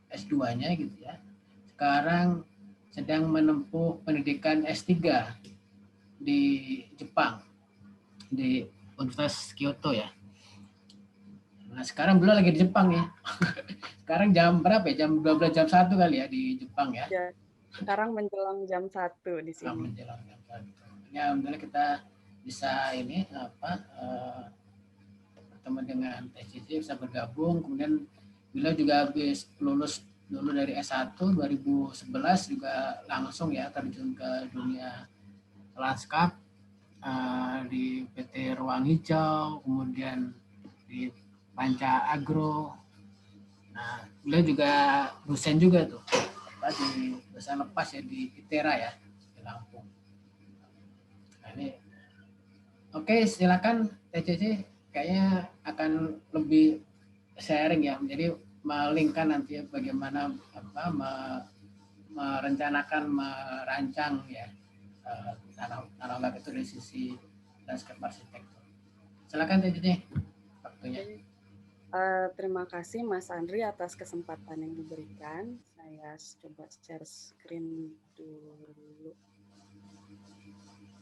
Speaker 2: S2-nya gitu ya. Sekarang sedang menempuh pendidikan S3 di Jepang, di Universitas Kyoto ya. Nah, sekarang beliau lagi di Jepang ya. Sekarang jam berapa ya? Jam 12, jam 1 kali ya di Jepang ya.
Speaker 5: Ya, sekarang menjelang jam 1 di sini.
Speaker 2: Menjelang jam 1. Ya, alhamdulillah kita bisa ini bertemu dengan Teh Cici, bisa bergabung. Kemudian beliau juga habis lulus dulu dari S1 2011, juga langsung ya terjun ke dunia lanskap di PT Ruang Hijau, kemudian di Panca Agro. Nah, beliau juga dosen juga tuh, di dosen lepas ya di ITERA ya, di Lampung. Nah, ini oke, silakan Teh Cici, kayaknya akan lebih sharing ya, jadi melingkan nanti bagaimana merencanakan, merancang ya tanah wakaf itu dari sisi landscape arsitektur. Silakan Teh Cici, waktunya.
Speaker 5: Terima kasih Mas Andri atas kesempatan yang diberikan. Saya coba share screen dulu.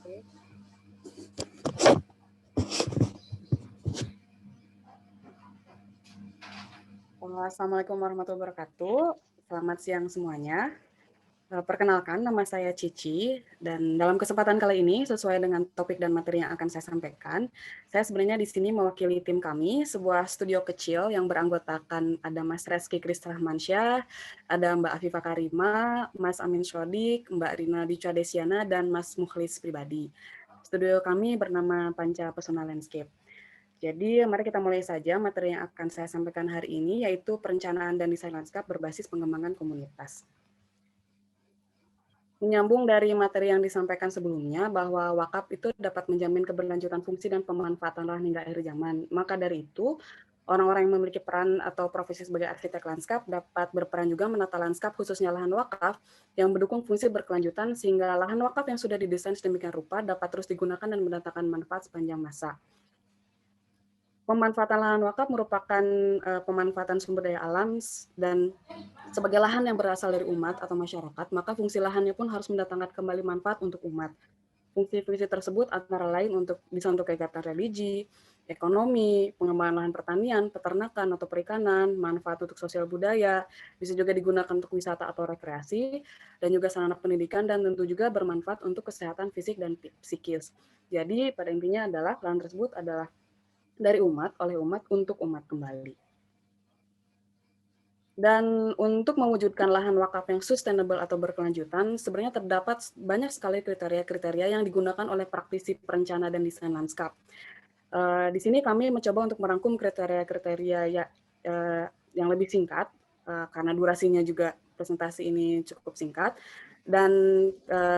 Speaker 5: Oke. Assalamualaikum warahmatullahi wabarakatuh. Selamat siang semuanya. Perkenalkan, nama saya Cici, dan dalam kesempatan kali ini, sesuai dengan topik dan materi yang akan saya sampaikan, saya sebenarnya di sini mewakili tim kami, sebuah studio kecil yang beranggotakan ada Mas Reski Kristrahmansyah, ada Mbak Afifah Karima, Mas Amin Shodik, Mbak Rina Dica Desiana, dan Mas Mukhlis pribadi. Studio kami bernama Panca Pesona Landscape. Jadi, mari kita mulai saja materi yang akan saya sampaikan hari ini, yaitu perencanaan dan desain lanskap berbasis pengembangan komunitas. Menyambung dari materi yang disampaikan sebelumnya, bahwa wakaf itu dapat menjamin keberlanjutan fungsi dan pemanfaatan lahan hingga akhir zaman. Maka dari itu, orang-orang yang memiliki peran atau profesi sebagai arsitek lanskap dapat berperan juga menata lanskap, khususnya lahan wakaf, yang mendukung fungsi berkelanjutan, sehingga lahan wakaf yang sudah didesain sedemikian rupa dapat terus digunakan dan mendatangkan manfaat sepanjang masa. Pemanfaatan lahan wakaf merupakan pemanfaatan sumber daya alam dan sebagai lahan yang berasal dari umat atau masyarakat, maka fungsi lahannya pun harus mendatangkan kembali manfaat untuk umat. Fungsi-fungsi tersebut antara lain bisa untuk kegiatan religi, ekonomi, pengembangan lahan pertanian, peternakan atau perikanan, manfaat untuk sosial budaya, bisa juga digunakan untuk wisata atau rekreasi, dan juga sarana pendidikan, dan tentu juga bermanfaat untuk kesehatan fisik dan psikis. Jadi pada intinya adalah lahan tersebut adalah dari umat, oleh umat, untuk umat kembali. Dan untuk mewujudkan lahan wakaf yang sustainable atau berkelanjutan, sebenarnya terdapat banyak sekali kriteria-kriteria yang digunakan oleh praktisi perencana dan desain lanskap. Di sini kami mencoba untuk merangkum kriteria-kriteria yang lebih singkat, karena durasinya juga presentasi ini cukup singkat, dan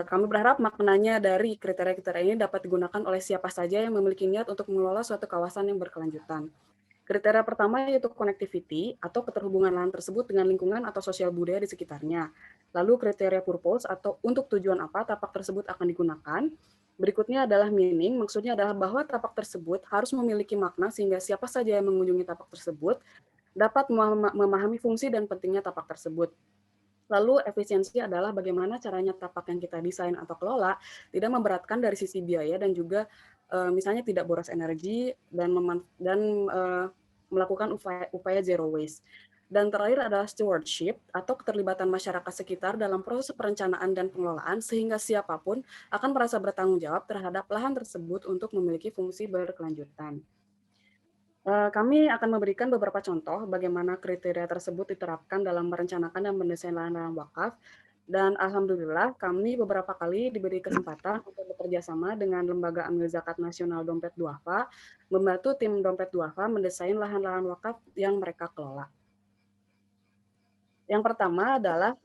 Speaker 5: kami berharap maknanya dari kriteria-kriteria ini dapat digunakan oleh siapa saja yang memiliki niat untuk mengelola suatu kawasan yang berkelanjutan. Kriteria pertama yaitu connectivity atau keterhubungan lahan tersebut dengan lingkungan atau sosial budaya di sekitarnya. Lalu kriteria purpose atau untuk tujuan apa tapak tersebut akan digunakan. Berikutnya adalah meaning, maksudnya adalah bahwa tapak tersebut harus memiliki makna sehingga siapa saja yang mengunjungi tapak tersebut dapat memahami fungsi dan pentingnya tapak tersebut. Lalu efisiensi adalah bagaimana caranya tapak yang kita desain atau kelola tidak memberatkan dari sisi biaya dan juga misalnya tidak boros energi dan melakukan upaya zero waste. Dan terakhir adalah stewardship atau keterlibatan masyarakat sekitar dalam proses perencanaan dan pengelolaan sehingga siapapun akan merasa bertanggung jawab terhadap lahan tersebut untuk memiliki fungsi berkelanjutan. Kami akan memberikan beberapa contoh bagaimana kriteria tersebut diterapkan dalam merencanakan dan mendesain lahan-lahan wakaf. Dan alhamdulillah kami beberapa kali diberi kesempatan untuk bekerja sama dengan Lembaga Amil Zakat Nasional Dompet Duafa, membantu tim Dompet Duafa mendesain lahan-lahan wakaf yang mereka kelola. Yang pertama adalah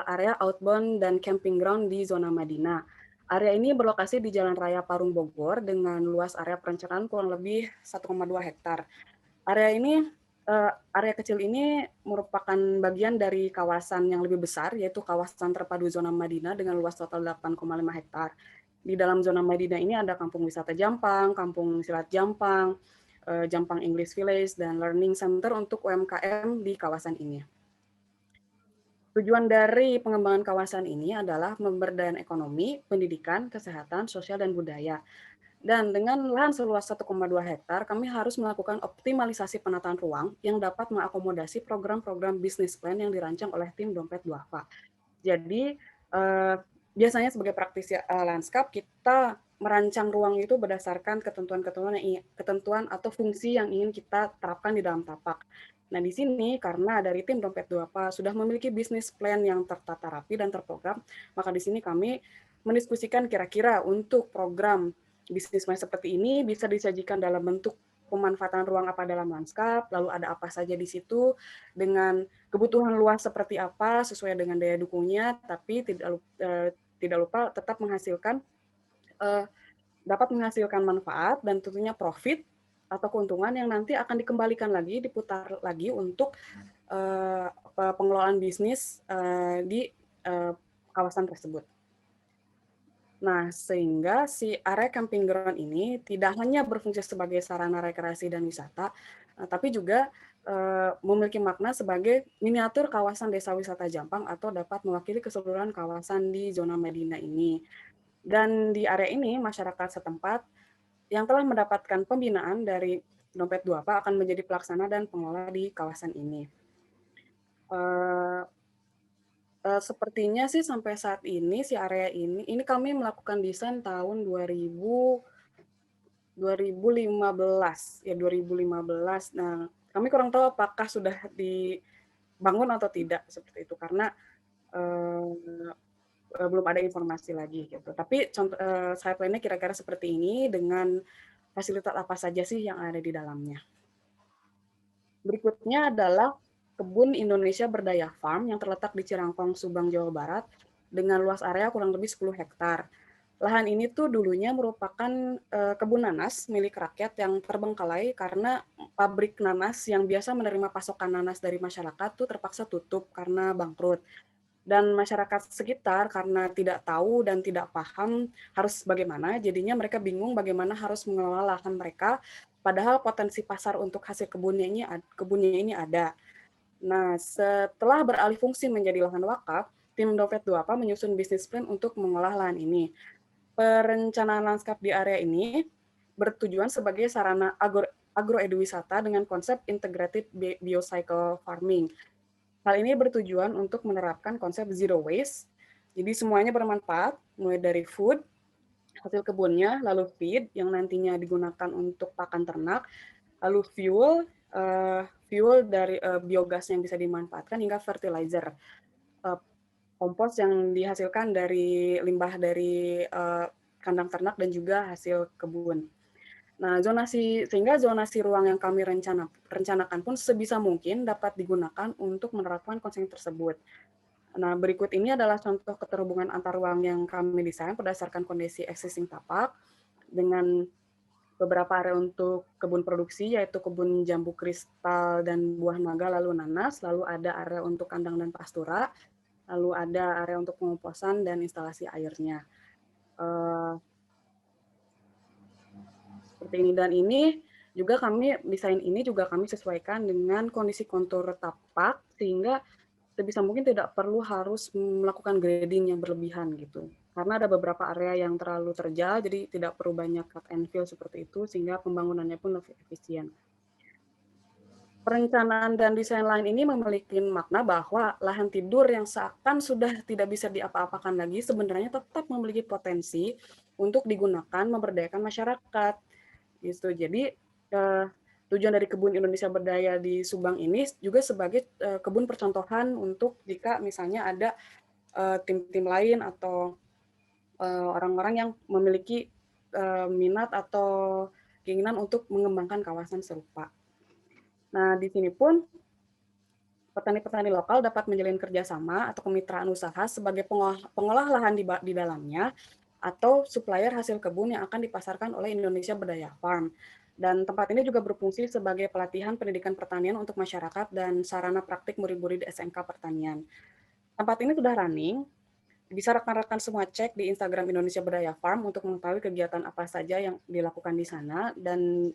Speaker 5: area outbound dan camping ground di zona Madinah. Area ini berlokasi di Jalan Raya Parung Bogor dengan luas area perencanaan kurang lebih 1,2 hektar. Area kecil ini merupakan bagian dari kawasan yang lebih besar, yaitu kawasan terpadu zona Madinah dengan luas total 8,5 hektar. Di dalam zona Madinah ini ada kampung wisata Jampang, kampung silat Jampang, Jampang English Village, dan Learning Center untuk UMKM di kawasan ini. Tujuan dari pengembangan kawasan ini adalah pemberdayaan ekonomi, pendidikan, kesehatan, sosial, dan budaya. Dan dengan lahan seluas 1,2 hektar, kami harus melakukan optimalisasi penataan ruang yang dapat mengakomodasi program-program bisnis plan yang dirancang oleh tim Dompet Duafa. Jadi, biasanya sebagai praktisi landscape, kita merancang ruang itu berdasarkan ketentuan atau fungsi yang ingin kita terapkan di dalam tapak. Nah, di sini karena dari tim Dompet Duafa sudah memiliki bisnis plan yang tertata rapi dan terprogram, maka di sini kami mendiskusikan kira-kira untuk program bisnis plan seperti ini bisa disajikan dalam bentuk pemanfaatan ruang apa dalam lanskap, lalu ada apa saja di situ, dengan kebutuhan luas seperti apa sesuai dengan daya dukungnya, tapi tidak lupa tetap dapat menghasilkan manfaat dan tentunya profit atau keuntungan yang nanti akan dikembalikan lagi, diputar lagi untuk pengelolaan bisnis di kawasan tersebut. Nah, sehingga si area camping ground ini tidak hanya berfungsi sebagai sarana rekreasi dan wisata, tapi juga memiliki makna sebagai miniatur kawasan desa wisata Jampang atau dapat mewakili keseluruhan kawasan di zona Madinah ini. Dan di area ini, masyarakat setempat yang telah mendapatkan pembinaan dari Dompet Duafa akan menjadi pelaksana dan pengelola di kawasan ini. Sepertinya sih sampai saat ini si area ini kami melakukan desain tahun 2015 ya 2015. Nah, kami kurang tahu apakah sudah dibangun atau tidak seperti itu karena belum ada informasi lagi gitu. Tapi contoh site plan-nya kira-kira seperti ini dengan fasilitas apa saja sih yang ada di dalamnya. Berikutnya adalah Kebun Indonesia Berdaya Farm yang terletak di Cirangkong, Subang, Jawa Barat dengan luas area kurang lebih 10 hektar. Lahan ini tuh dulunya merupakan kebun nanas milik rakyat yang terbengkalai karena pabrik nanas yang biasa menerima pasokan nanas dari masyarakat tuh terpaksa tutup karena bangkrut. Dan masyarakat sekitar karena tidak tahu dan tidak paham harus bagaimana, jadinya mereka bingung bagaimana harus mengelola lahan mereka, padahal potensi pasar untuk hasil kebunnya ini ada. Nah, setelah beralih fungsi menjadi lahan wakaf, tim Dompet Duafa menyusun bisnis plan untuk mengolah lahan ini. Perencanaan lanskap di area ini bertujuan sebagai sarana agroeduwisata dengan konsep integrated biocycle farming. Hal ini bertujuan untuk menerapkan konsep zero waste, jadi semuanya bermanfaat, mulai dari food, hasil kebunnya, lalu feed yang nantinya digunakan untuk pakan ternak, lalu fuel dari biogas yang bisa dimanfaatkan hingga fertilizer, kompos yang dihasilkan dari limbah dari kandang ternak dan juga hasil kebun. Nah, sehingga zonasi ruang yang kami rencanakan pun sebisa mungkin dapat digunakan untuk menerapkan konsep tersebut. Nah, berikut ini adalah contoh keterhubungan antar ruang yang kami desain berdasarkan kondisi existing tapak dengan beberapa area untuk kebun produksi, yaitu kebun jambu kristal dan buah naga, lalu nanas, lalu ada area untuk kandang dan pastura, lalu ada area untuk pengomposan dan instalasi airnya. seperti ini. Dan ini juga desain ini juga kami sesuaikan dengan kondisi kontur tapak, sehingga sebisa mungkin tidak perlu harus melakukan grading yang berlebihan gitu. Karena ada beberapa area yang terlalu terjal, jadi tidak perlu banyak cut and fill seperti itu, sehingga pembangunannya pun lebih efisien. Perencanaan dan desain lain ini memiliki makna bahwa lahan tidur yang seakan sudah tidak bisa diapa-apakan lagi sebenarnya tetap memiliki potensi untuk digunakan memberdayakan masyarakat. Gitu. Jadi tujuan dari Kebun Indonesia Berdaya di Subang ini juga sebagai kebun percontohan untuk jika misalnya ada tim-tim lain atau orang-orang yang memiliki minat atau keinginan untuk mengembangkan kawasan serupa. Nah, di sini pun petani-petani lokal dapat menjalin kerjasama atau kemitraan usaha sebagai pengolah lahan di dalamnya atau supplier hasil kebun yang akan dipasarkan oleh Indonesia Berdaya Farm. Dan tempat ini juga berfungsi sebagai pelatihan pendidikan pertanian untuk masyarakat dan sarana praktik murid-murid SMK pertanian. Tempat ini sudah running, bisa rekan-rekan semua cek di Instagram Indonesia Berdaya Farm untuk mengetahui kegiatan apa saja yang dilakukan di sana. Dan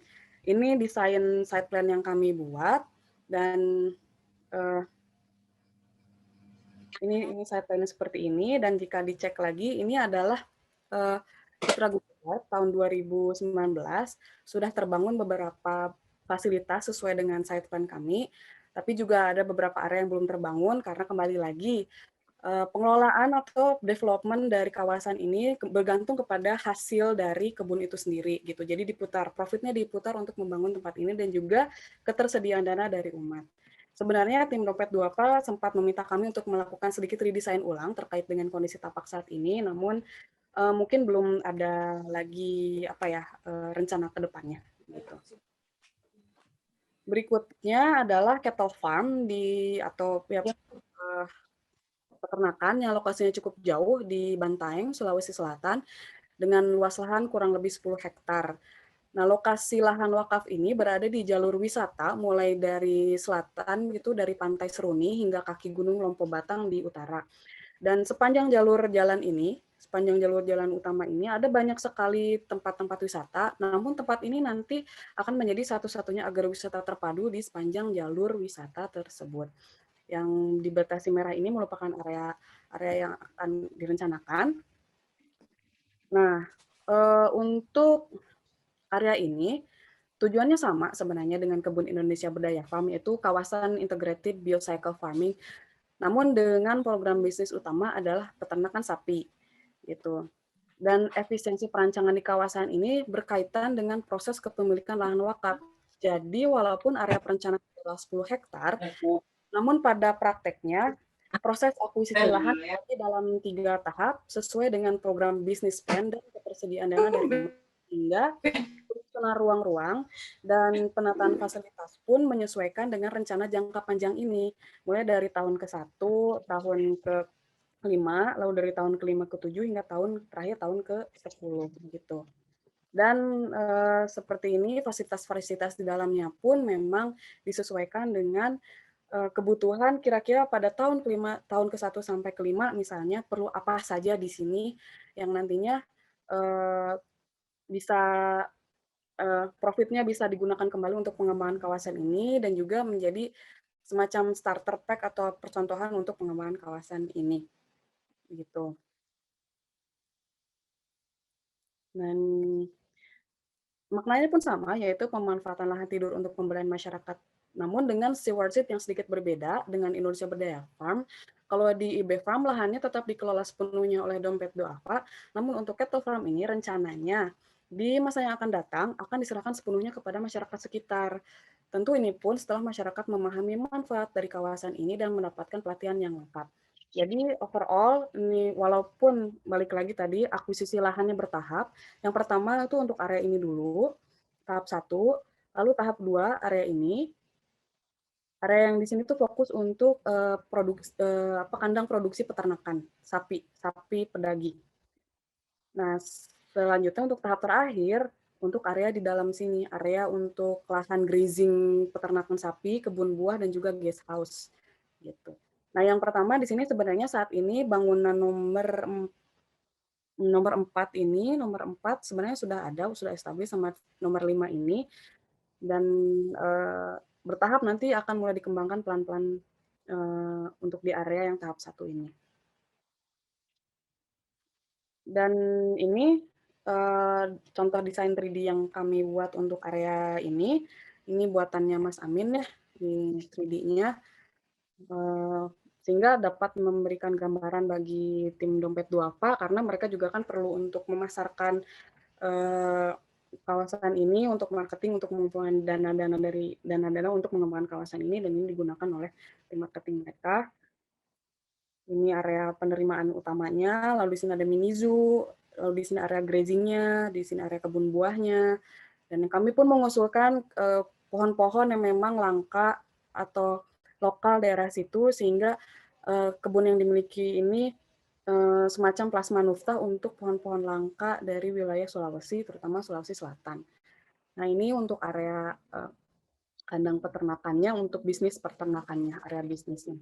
Speaker 5: ini desain site plan yang kami buat, dan ini site plan seperti ini. Dan jika dicek lagi, ini adalah Putra Gugulat tahun 2019 sudah terbangun beberapa fasilitas sesuai dengan site plan kami, tapi juga ada beberapa area yang belum terbangun karena kembali lagi pengelolaan atau development dari kawasan ini bergantung kepada hasil dari kebun itu sendiri gitu. Jadi profitnya diputar untuk membangun tempat ini dan juga ketersediaan dana dari umat. Sebenarnya tim Dompet Duafa sempat meminta kami untuk melakukan sedikit redesign ulang terkait dengan kondisi tapak saat ini, namun mungkin belum ada lagi rencana ke depannya gitu. Berikutnya adalah cattle farm peternakan yang lokasinya cukup jauh di Bantaeng, Sulawesi Selatan, dengan luas lahan kurang lebih 10 hektar. Nah, lokasi lahan wakaf ini berada di jalur wisata mulai dari selatan gitu, dari Pantai Seruni hingga kaki Gunung Lompo Batang di utara. Dan sepanjang jalur jalan utama ini ada banyak sekali tempat-tempat wisata, namun tempat ini nanti akan menjadi satu-satunya agrowisata terpadu di sepanjang jalur wisata tersebut. Yang dibatasi merah ini merupakan area yang akan direncanakan. Nah, untuk area ini tujuannya sama sebenarnya dengan Kebun Indonesia Berdaya Farm, yaitu kawasan integrated biocycle farming. Namun dengan program bisnis utama adalah peternakan sapi, gitu. Dan efisiensi perancangan di kawasan ini berkaitan dengan proses kepemilikan lahan wakaf. Jadi walaupun area perencanaan adalah 10 hektar, namun pada prakteknya proses akuisisi lahan di dalam 3 tahap sesuai dengan program bisnis plan dan ketersediaan dana dari hingga ruang-ruang dan penataan fasilitas pun menyesuaikan dengan rencana jangka panjang ini, mulai dari tahun ke-1, tahun ke-5, lalu dari tahun ke-5 ke-7 hingga tahun ke-10 gitu. Dan seperti ini fasilitas-fasilitas di dalamnya pun memang disesuaikan dengan kebutuhan kira-kira pada tahun ke-1 sampai ke-5 misalnya perlu apa saja di sini yang nantinya bisa profitnya bisa digunakan kembali untuk pengembangan kawasan ini dan juga menjadi semacam starter pack atau percontohan untuk pengembangan kawasan ini gitu. Dan maknanya pun sama, yaitu pemanfaatan lahan tidur untuk pemberdayaan masyarakat. Namun dengan stewardship yang sedikit berbeda dengan Indonesia Berdaya Farm. Kalau di IB Farm lahannya tetap dikelola sepenuhnya oleh Dompet Duafa, namun untuk cattle farm ini rencananya di masa yang akan datang akan diserahkan sepenuhnya kepada masyarakat sekitar. Tentu ini pun setelah masyarakat memahami manfaat dari kawasan ini dan mendapatkan pelatihan yang lengkap. Jadi overall ini walaupun balik lagi tadi akuisisi lahannya bertahap, yang pertama itu untuk area ini dulu, tahap 1, lalu tahap 2 area ini. Area yang di sini tuh fokus untuk kandang produksi peternakan sapi pedaging. Nah, selanjutnya untuk tahap terakhir untuk area di dalam sini, area untuk lahan grazing peternakan sapi, kebun buah dan juga guest house gitu. Nah, yang pertama di sini sebenarnya saat ini bangunan nomor nomor 4 sebenarnya sudah established sama nomor 5 ini, dan bertahap nanti akan mulai dikembangkan pelan-pelan untuk di area yang tahap 1 ini. Dan ini contoh desain 3D yang kami buat untuk area ini buatannya Mas Amin ya, di 3D-nya, sehingga dapat memberikan gambaran bagi tim Dompet Duafa, karena mereka juga kan perlu untuk memasarkan kawasan ini untuk marketing, untuk mengumpulkan dana-dana untuk mengembangkan kawasan ini, dan ini digunakan oleh tim marketing mereka. Ini area penerimaan utamanya, lalu di sini ada mini zoo, lalu di sini area grazing-nya, di sini area kebun buahnya, dan kami pun mengusulkan pohon-pohon yang memang langka atau lokal daerah situ, sehingga kebun yang dimiliki ini semacam plasma nuftah untuk pohon-pohon langka dari wilayah Sulawesi, terutama Sulawesi Selatan. Nah, ini untuk area kandang peternakannya, untuk bisnis peternakannya, area bisnisnya.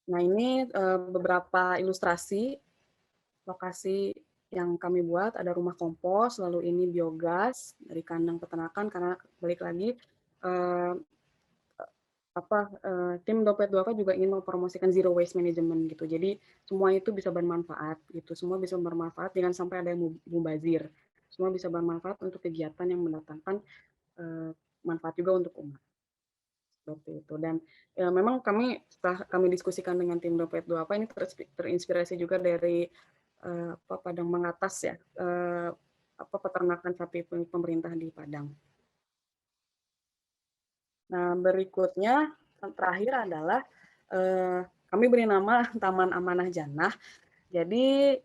Speaker 5: Nah, ini beberapa ilustrasi lokasi yang kami buat. Ada rumah kompos, lalu ini biogas dari kandang peternakan, karena balik lagi tim Dompet Duafa juga ingin mempromosikan zero waste management gitu. Jadi semua itu bisa bermanfaat gitu. Semua bisa bermanfaat, jangan sampai ada yang mubazir. Semua bisa bermanfaat untuk kegiatan yang mendatangkan manfaat juga untuk umat. Seperti itu. Dan ya, memang setelah kami diskusikan dengan tim Dompet Duafa, ini terinspirasi juga dari Padang Mengatas ya, peternakan sapi pemerintah di Padang. Nah, berikutnya terakhir adalah kami beri nama Taman Amanah Jannah. Jadi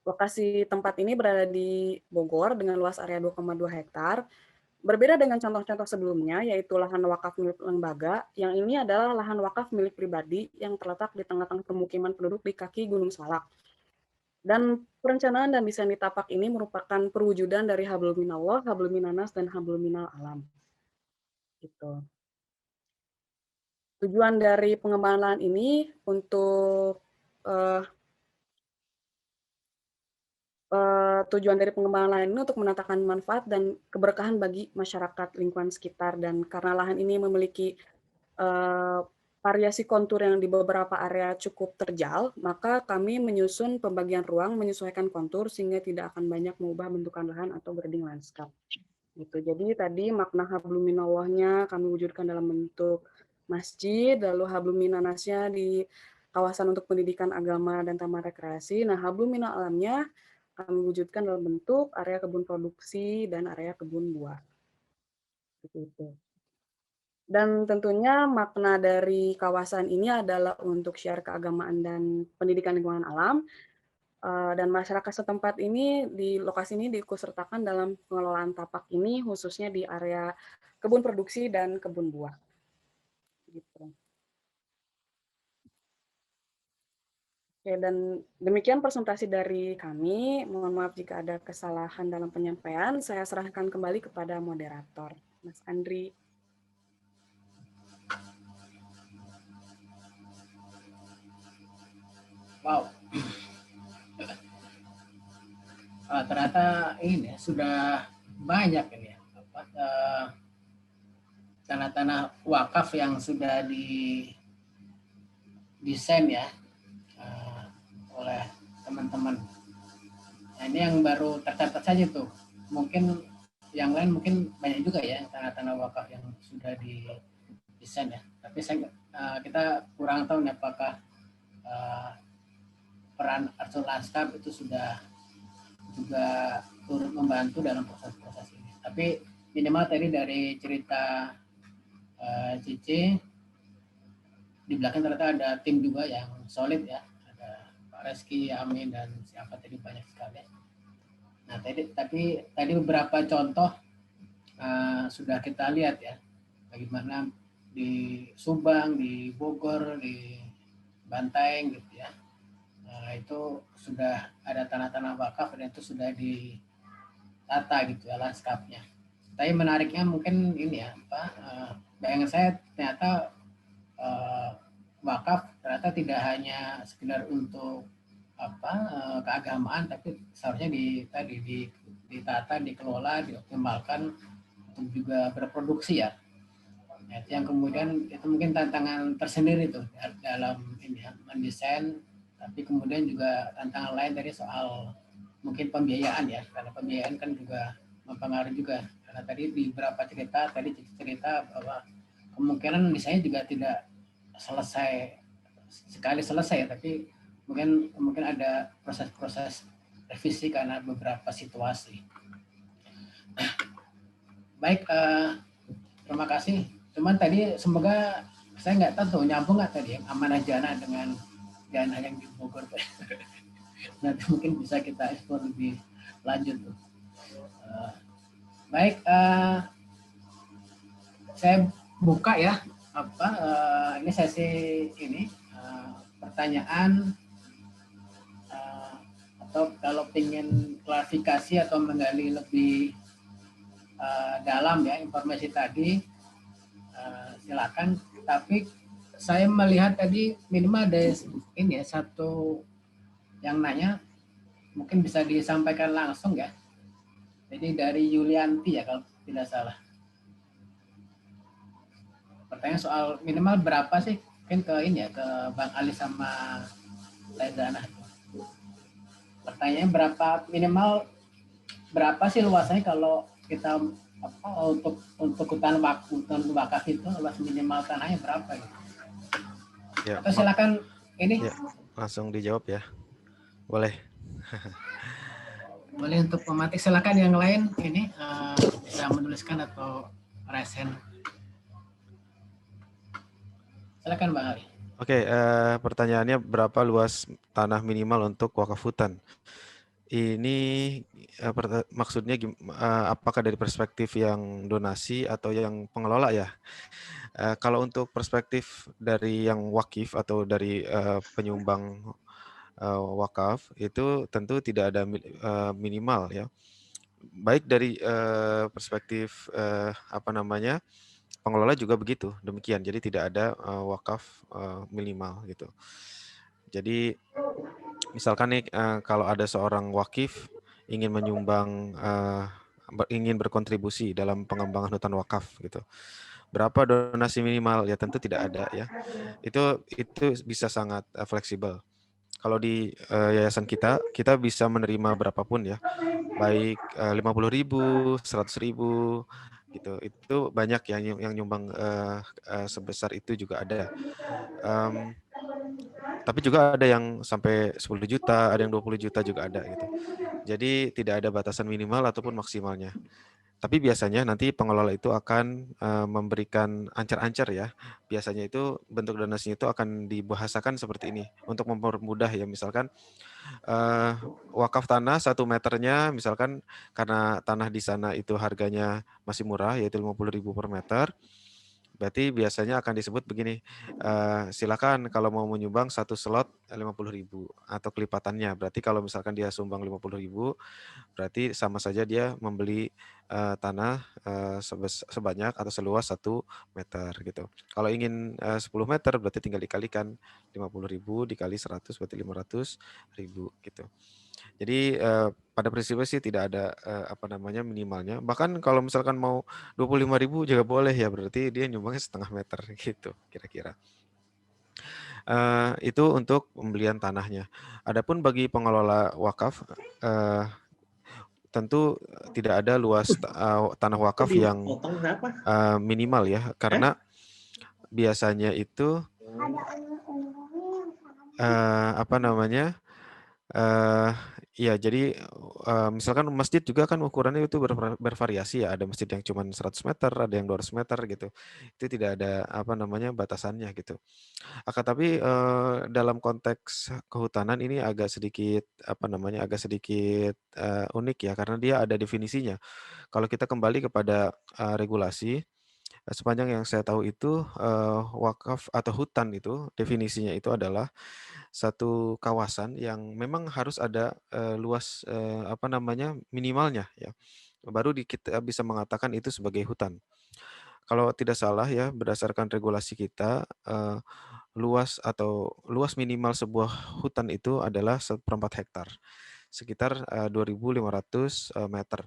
Speaker 5: lokasi tempat ini berada di Bogor dengan luas area 2,2 hektar. Berbeda dengan contoh-contoh sebelumnya, yaitu lahan wakaf milik lembaga, yang ini adalah lahan wakaf milik pribadi yang terletak di tengah-tengah pemukiman penduduk di kaki Gunung Salak. Dan perencanaan dan desain di tapak ini merupakan perwujudan dari Hablum Minallah, Hablum Minanas, dan Hablum Minal Alam. Gitu. Tujuan dari pengembangan lahan ini untuk untuk mendatangkan manfaat dan keberkahan bagi masyarakat lingkungan sekitar, dan karena lahan ini memiliki variasi kontur yang di beberapa area cukup terjal, maka kami menyusun pembagian ruang menyesuaikan kontur sehingga tidak akan banyak mengubah bentukan lahan atau grading landscape. Gitu. Jadi tadi makna Hablum Minallahnya kami wujudkan dalam bentuk masjid, lalu Hablum Minanasnya di kawasan untuk pendidikan agama dan taman rekreasi. Nah, Hablum Minal Alamnya kami wujudkan dalam bentuk area kebun produksi dan area kebun buah. Gitu. Dan tentunya makna dari kawasan ini adalah untuk syiar keagamaan dan pendidikan lingkungan alam, dan masyarakat setempat ini di lokasi ini diikutsertakan dalam pengelolaan tapak ini, khususnya di area kebun produksi dan kebun buah. Gitu. Oke, dan demikian presentasi dari kami. Mohon maaf jika ada kesalahan dalam penyampaian. Saya serahkan kembali kepada moderator, Mas Andri.
Speaker 2: Wow. Ternyata ini sudah banyak ini ya, tanah-tanah wakaf yang sudah didesain ya oleh teman-teman. Nah, ini yang baru tercatat saja tuh. Mungkin yang lain mungkin banyak juga ya tanah-tanah wakaf yang sudah didesain ya. Tapi kita kurang tahu nih apakah peran Arsul Lanskap itu sudah juga turut membantu dalam proses-proses ini. Tapi minimal tadi dari cerita Cici, di belakang ternyata ada tim juga yang solid ya. Ada Pak Reski, Amin, dan siapa tadi banyak sekali. Nah, tadi beberapa contoh sudah kita lihat ya. Bagaimana di Subang, di Bogor, di Bantaeng gitu ya. Itu sudah ada tanah-tanah wakaf dan itu sudah ditata gitu ya lanskapnya. Tapi menariknya mungkin ini ya, bayangan saya ternyata wakaf ternyata tidak hanya sekedar untuk keagamaan, tapi seharusnya ditata, dikelola, dioptimalkan untuk juga berproduksi ya. Itu yang kemudian itu mungkin tantangan tersendiri tuh dalam ini ya, mendesain, tapi kemudian juga tantangan lain dari soal mungkin pembiayaan ya, karena pembiayaan kan juga mempengaruhi juga. Karena tadi di beberapa cerita bahwa kemungkinan desainnya juga tidak selesai ya, tapi mungkin ada proses-proses revisi karena beberapa situasi. Baik, terima kasih. Cuman tadi semoga saya nggak tahu nyambung nggak tadi yang amanah jana dengan jana yang di Bogor. Nanti mungkin bisa kita eksplor lebih lanjut tuh. Baik, saya buka ya ini sesi ini pertanyaan atau kalau ingin klarifikasi atau menggali lebih dalam ya informasi tadi, silakan. Tapi saya melihat tadi minimal ada ini ya, satu yang nanya, mungkin bisa disampaikan langsung ya. Jadi dari Yulianti ya kalau tidak salah. Pertanyaan soal minimal berapa sih? Mungkin ke ini ya, ke Bang Ali sama Laidana. Pertanyaannya berapa sih luasnya kalau kita untuk hutan wakaf itu luas minimal tanahnya berapa gitu? Ya, atau silakan ini
Speaker 3: ya, langsung dijawab ya, boleh.
Speaker 2: Boleh untuk pematik, silakan yang lain ini bisa menuliskan atau resen. Silakan Bang Ali.
Speaker 3: Oke, pertanyaannya berapa luas tanah minimal untuk wakaf hutan? Ini maksudnya apakah dari perspektif yang donasi atau yang pengelola ya? Kalau untuk perspektif dari yang wakif atau dari penyumbang wakaf itu tentu tidak ada minimal ya. Baik dari perspektif pengelola juga begitu, demikian. Jadi tidak ada wakaf minimal gitu. Jadi misalkan nih kalau ada seorang wakif ingin menyumbang, ingin berkontribusi dalam pengembangan hutan wakaf gitu. Berapa donasi minimal? Ya tentu tidak ada ya. Itu bisa sangat fleksibel. Kalau di yayasan kita bisa menerima berapapun ya, baik 50.000, 100.000 gitu. Itu banyak yang nyumbang sebesar itu juga ada. Tapi juga ada yang sampai 10 juta, ada yang 20 juta juga ada gitu. Jadi tidak ada batasan minimal ataupun maksimalnya. Tapi biasanya nanti pengelola itu akan memberikan ancar-ancar ya. Biasanya itu bentuk donasinya itu akan dibahasakan seperti ini untuk mempermudah ya. Misalkan wakaf tanah 1 meternya misalkan karena tanah di sana itu harganya masih murah yaitu 50.000 per meter. Berarti biasanya akan disebut begini, silakan kalau mau menyumbang 1 slot 50.000 atau kelipatannya. Berarti kalau misalkan dia sumbang 50.000, berarti sama saja dia membeli tanah sebanyak atau seluas 1 meter gitu. Kalau ingin 10 meter berarti tinggal dikalikan 50.000 dikali 100 berarti 500.000 gitu. Jadi pada prinsipnya sih tidak ada minimalnya. Bahkan kalau misalkan mau 25.000 juga boleh ya, berarti dia nyumbangnya setengah meter gitu kira-kira. Itu untuk pembelian tanahnya. Adapun bagi pengelola wakaf, tentu tidak ada luas tanah wakaf yang minimal ya, karena biasanya itu ya jadi misalkan masjid juga kan ukurannya itu bervariasi ya, ada masjid yang cuma 100 meter, ada yang 200 meter gitu. Itu tidak ada batasannya gitu. Akan tapi dalam konteks kehutanan ini agak sedikit unik ya, karena dia ada definisinya. Kalau kita kembali kepada regulasi, sepanjang yang saya tahu itu wakaf atau hutan itu definisinya itu adalah satu kawasan yang memang harus ada luas minimalnya ya. Baru kita bisa mengatakan itu sebagai hutan. Kalau tidak salah ya berdasarkan regulasi kita luas minimal sebuah hutan itu adalah 1/4 hektar, sekitar 2.500 meter.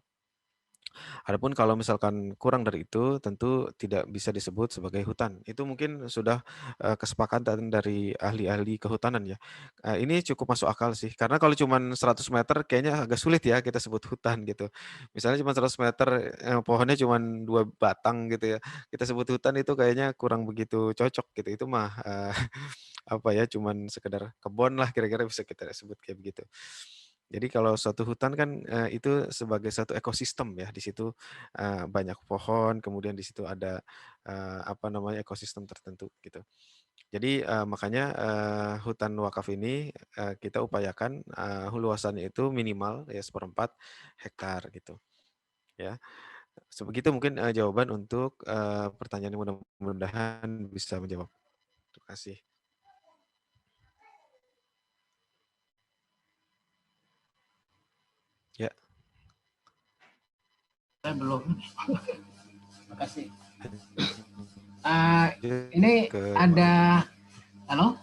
Speaker 3: Adapun kalau misalkan kurang dari itu, tentu tidak bisa disebut sebagai hutan. Itu mungkin sudah kesepakatan dari ahli-ahli kehutanan ya. Ini cukup masuk akal sih, karena kalau cuma 100 meter kayaknya agak sulit ya kita sebut hutan gitu. Misalnya cuma 100 meter, pohonnya cuma 2 batang gitu ya, kita sebut hutan itu kayaknya kurang begitu cocok gitu. Itu mah, apa ya, cuman sekedar kebun lah kira-kira bisa kita sebut kayak begitu. Jadi kalau suatu hutan kan, itu sebagai satu ekosistem ya, di situ, banyak pohon, kemudian di situ ada, apa namanya, ekosistem tertentu gitu. Jadi, makanya, hutan wakaf ini, kita upayakan, luasannya itu minimal ya 1/4 hektar gitu ya. Sebegitu mungkin, jawaban untuk, pertanyaan ini, mudah-mudahan bisa menjawab. Terima kasih. Ya.
Speaker 2: Saya belum. Terima kasih.
Speaker 3: Lanjut
Speaker 2: Ini
Speaker 3: ke
Speaker 2: ada, halo?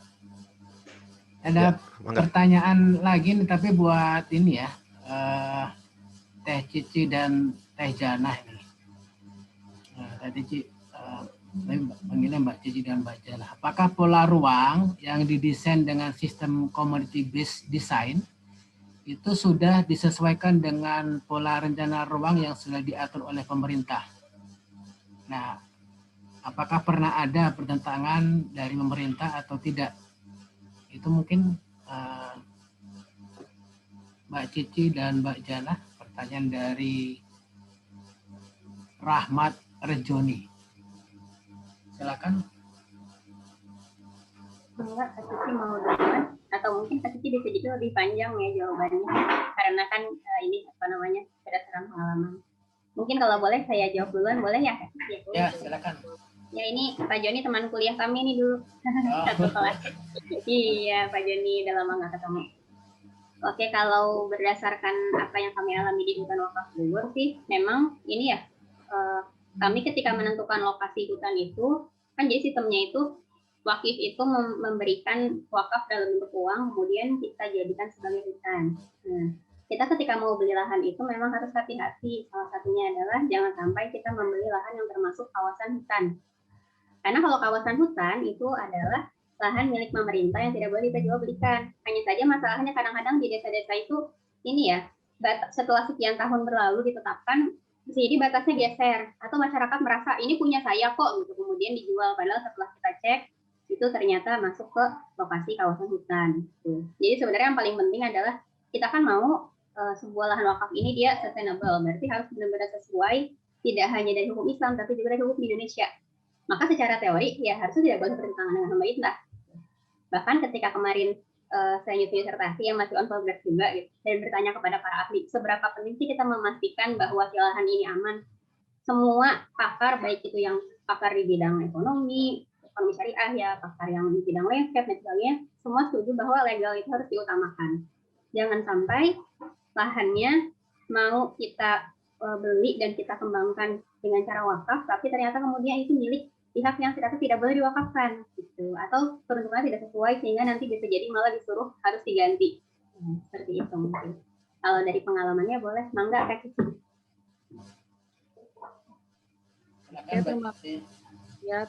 Speaker 3: ya,
Speaker 2: Ada
Speaker 3: mangga.
Speaker 2: pertanyaan lagi nih, tapi buat ini ya, Teh Cici dan Teh Jana ini. Tadi Cici, saya panggilnya Mbak Cici dan Mbak Jana. Apakah pola ruang yang didesain dengan sistem community based design itu sudah disesuaikan dengan pola rencana ruang yang sudah diatur oleh pemerintah? Nah, apakah pernah ada pertentangan dari pemerintah atau tidak? Itu mungkin Mbak Cici dan Mbak Jana. Pertanyaan dari Rahmat Rejoni. Silakan.
Speaker 4: Enggak, Kak Cici mau duluan atau mungkin Kak Cici bisa jadi lebih panjang ya jawabannya karena kan ini apa namanya berdasarkan pengalaman. Mungkin kalau boleh saya jawab duluan, boleh ya Kak Cici?
Speaker 2: Ya, silakan.
Speaker 4: Ya ini Pak Joni teman kuliah kami nih dulu. Satu kelas. Iya Pak Joni udah lama nggak ketemu. Oke, kalau berdasarkan apa yang kami alami di hutan wakaf Bogor sih, memang ini ya kami ketika menentukan lokasi hutan itu kan jadi sistemnya itu wakif itu memberikan wakaf dalam bentuk uang, kemudian kita jadikan sebagai hutan. Nah, kita ketika mau beli lahan itu memang harus hati-hati. Salah satunya adalah jangan sampai kita membeli lahan yang termasuk kawasan hutan. Karena kalau kawasan hutan itu adalah lahan milik pemerintah yang tidak boleh diperjualbelikan. Hanya saja masalahnya kadang-kadang di desa-desa itu ini ya, setelah sekian tahun berlalu ditetapkan, jadi batasnya geser atau masyarakat merasa ini punya saya kok gitu, kemudian dijual padahal setelah kita cek itu ternyata masuk ke lokasi kawasan hutan. Gitu. Jadi sebenarnya yang paling penting adalah kita kan mau sebuah lahan wakaf ini dia sustainable, berarti harus benar-benar sesuai tidak hanya dari hukum Islam tapi juga dari hukum di Indonesia. Maka secara teori ya harusnya tidak boleh bertentangan dengan pemerintah. Bahkan ketika kemarin saya nyusun disertasi yang masih on progress juga gitu, dan bertanya kepada para ahli seberapa penting sih kita memastikan bahwa si lahan ini aman. Semua pakar baik itu yang pakar di bidang ekonomi syariah ya, pakar yang di bidang landscape dan sebagainya, semua setuju bahwa legal itu harus diutamakan. Jangan sampai lahannya mau kita beli dan kita kembangkan dengan cara wakaf, tapi ternyata kemudian itu milik pihak yang ternyata tidak boleh diwakafkan gitu, atau peruntukannya tidak sesuai sehingga nanti bisa jadi malah disuruh harus diganti. Seperti itu mungkin. Kalau dari pengalamannya boleh, mangga Kak Cici.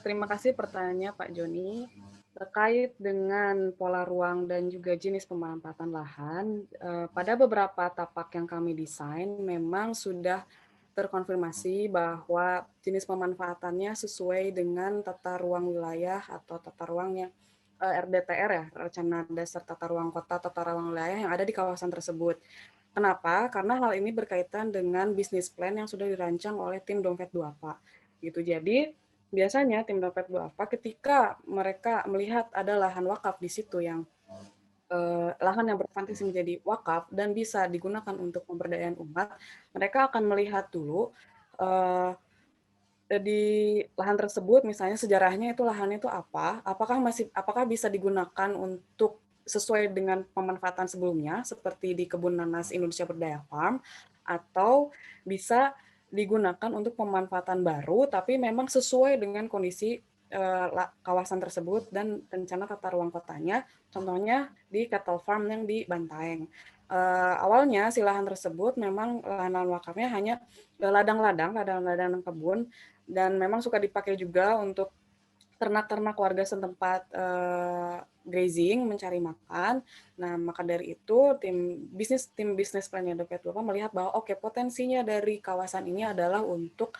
Speaker 5: Terima kasih pertanyaannya Pak Joni. Terkait dengan pola ruang dan juga jenis pemanfaatan lahan, pada beberapa tapak yang kami desain memang sudah terkonfirmasi bahwa jenis pemanfaatannya sesuai dengan tata ruang wilayah atau tata ruangnya RDTR ya, Rencana Dasar Tata Ruang Kota, Tata Ruang Wilayah yang ada di kawasan tersebut. Kenapa? Karena hal ini berkaitan dengan bisnis plan yang sudah dirancang oleh tim Dompet Duafa. Gitu. Jadi biasanya tim Dompet Duafa ketika mereka melihat ada lahan wakaf di situ yang lahan yang berfungsi menjadi wakaf dan bisa digunakan untuk pemberdayaan umat, mereka akan melihat dulu di lahan tersebut misalnya sejarahnya itu lahannya itu apa, apakah bisa digunakan untuk sesuai dengan pemanfaatan sebelumnya seperti di Kebun Nanas Indonesia Berdaya Farm, atau bisa digunakan untuk pemanfaatan baru tapi memang sesuai dengan kondisi kawasan tersebut dan rencana tata ruang kotanya, contohnya di cattle farm yang di Bantaeng. Awalnya si lahan tersebut memang lahan wakafnya hanya ladang-ladang kebun, dan memang suka dipakai juga untuk ternak-ternak warga setempat grazing, mencari makan. Nah, maka dari itu tim bisnis plannya Dompet Lupa melihat bahwa oke, potensinya dari kawasan ini adalah untuk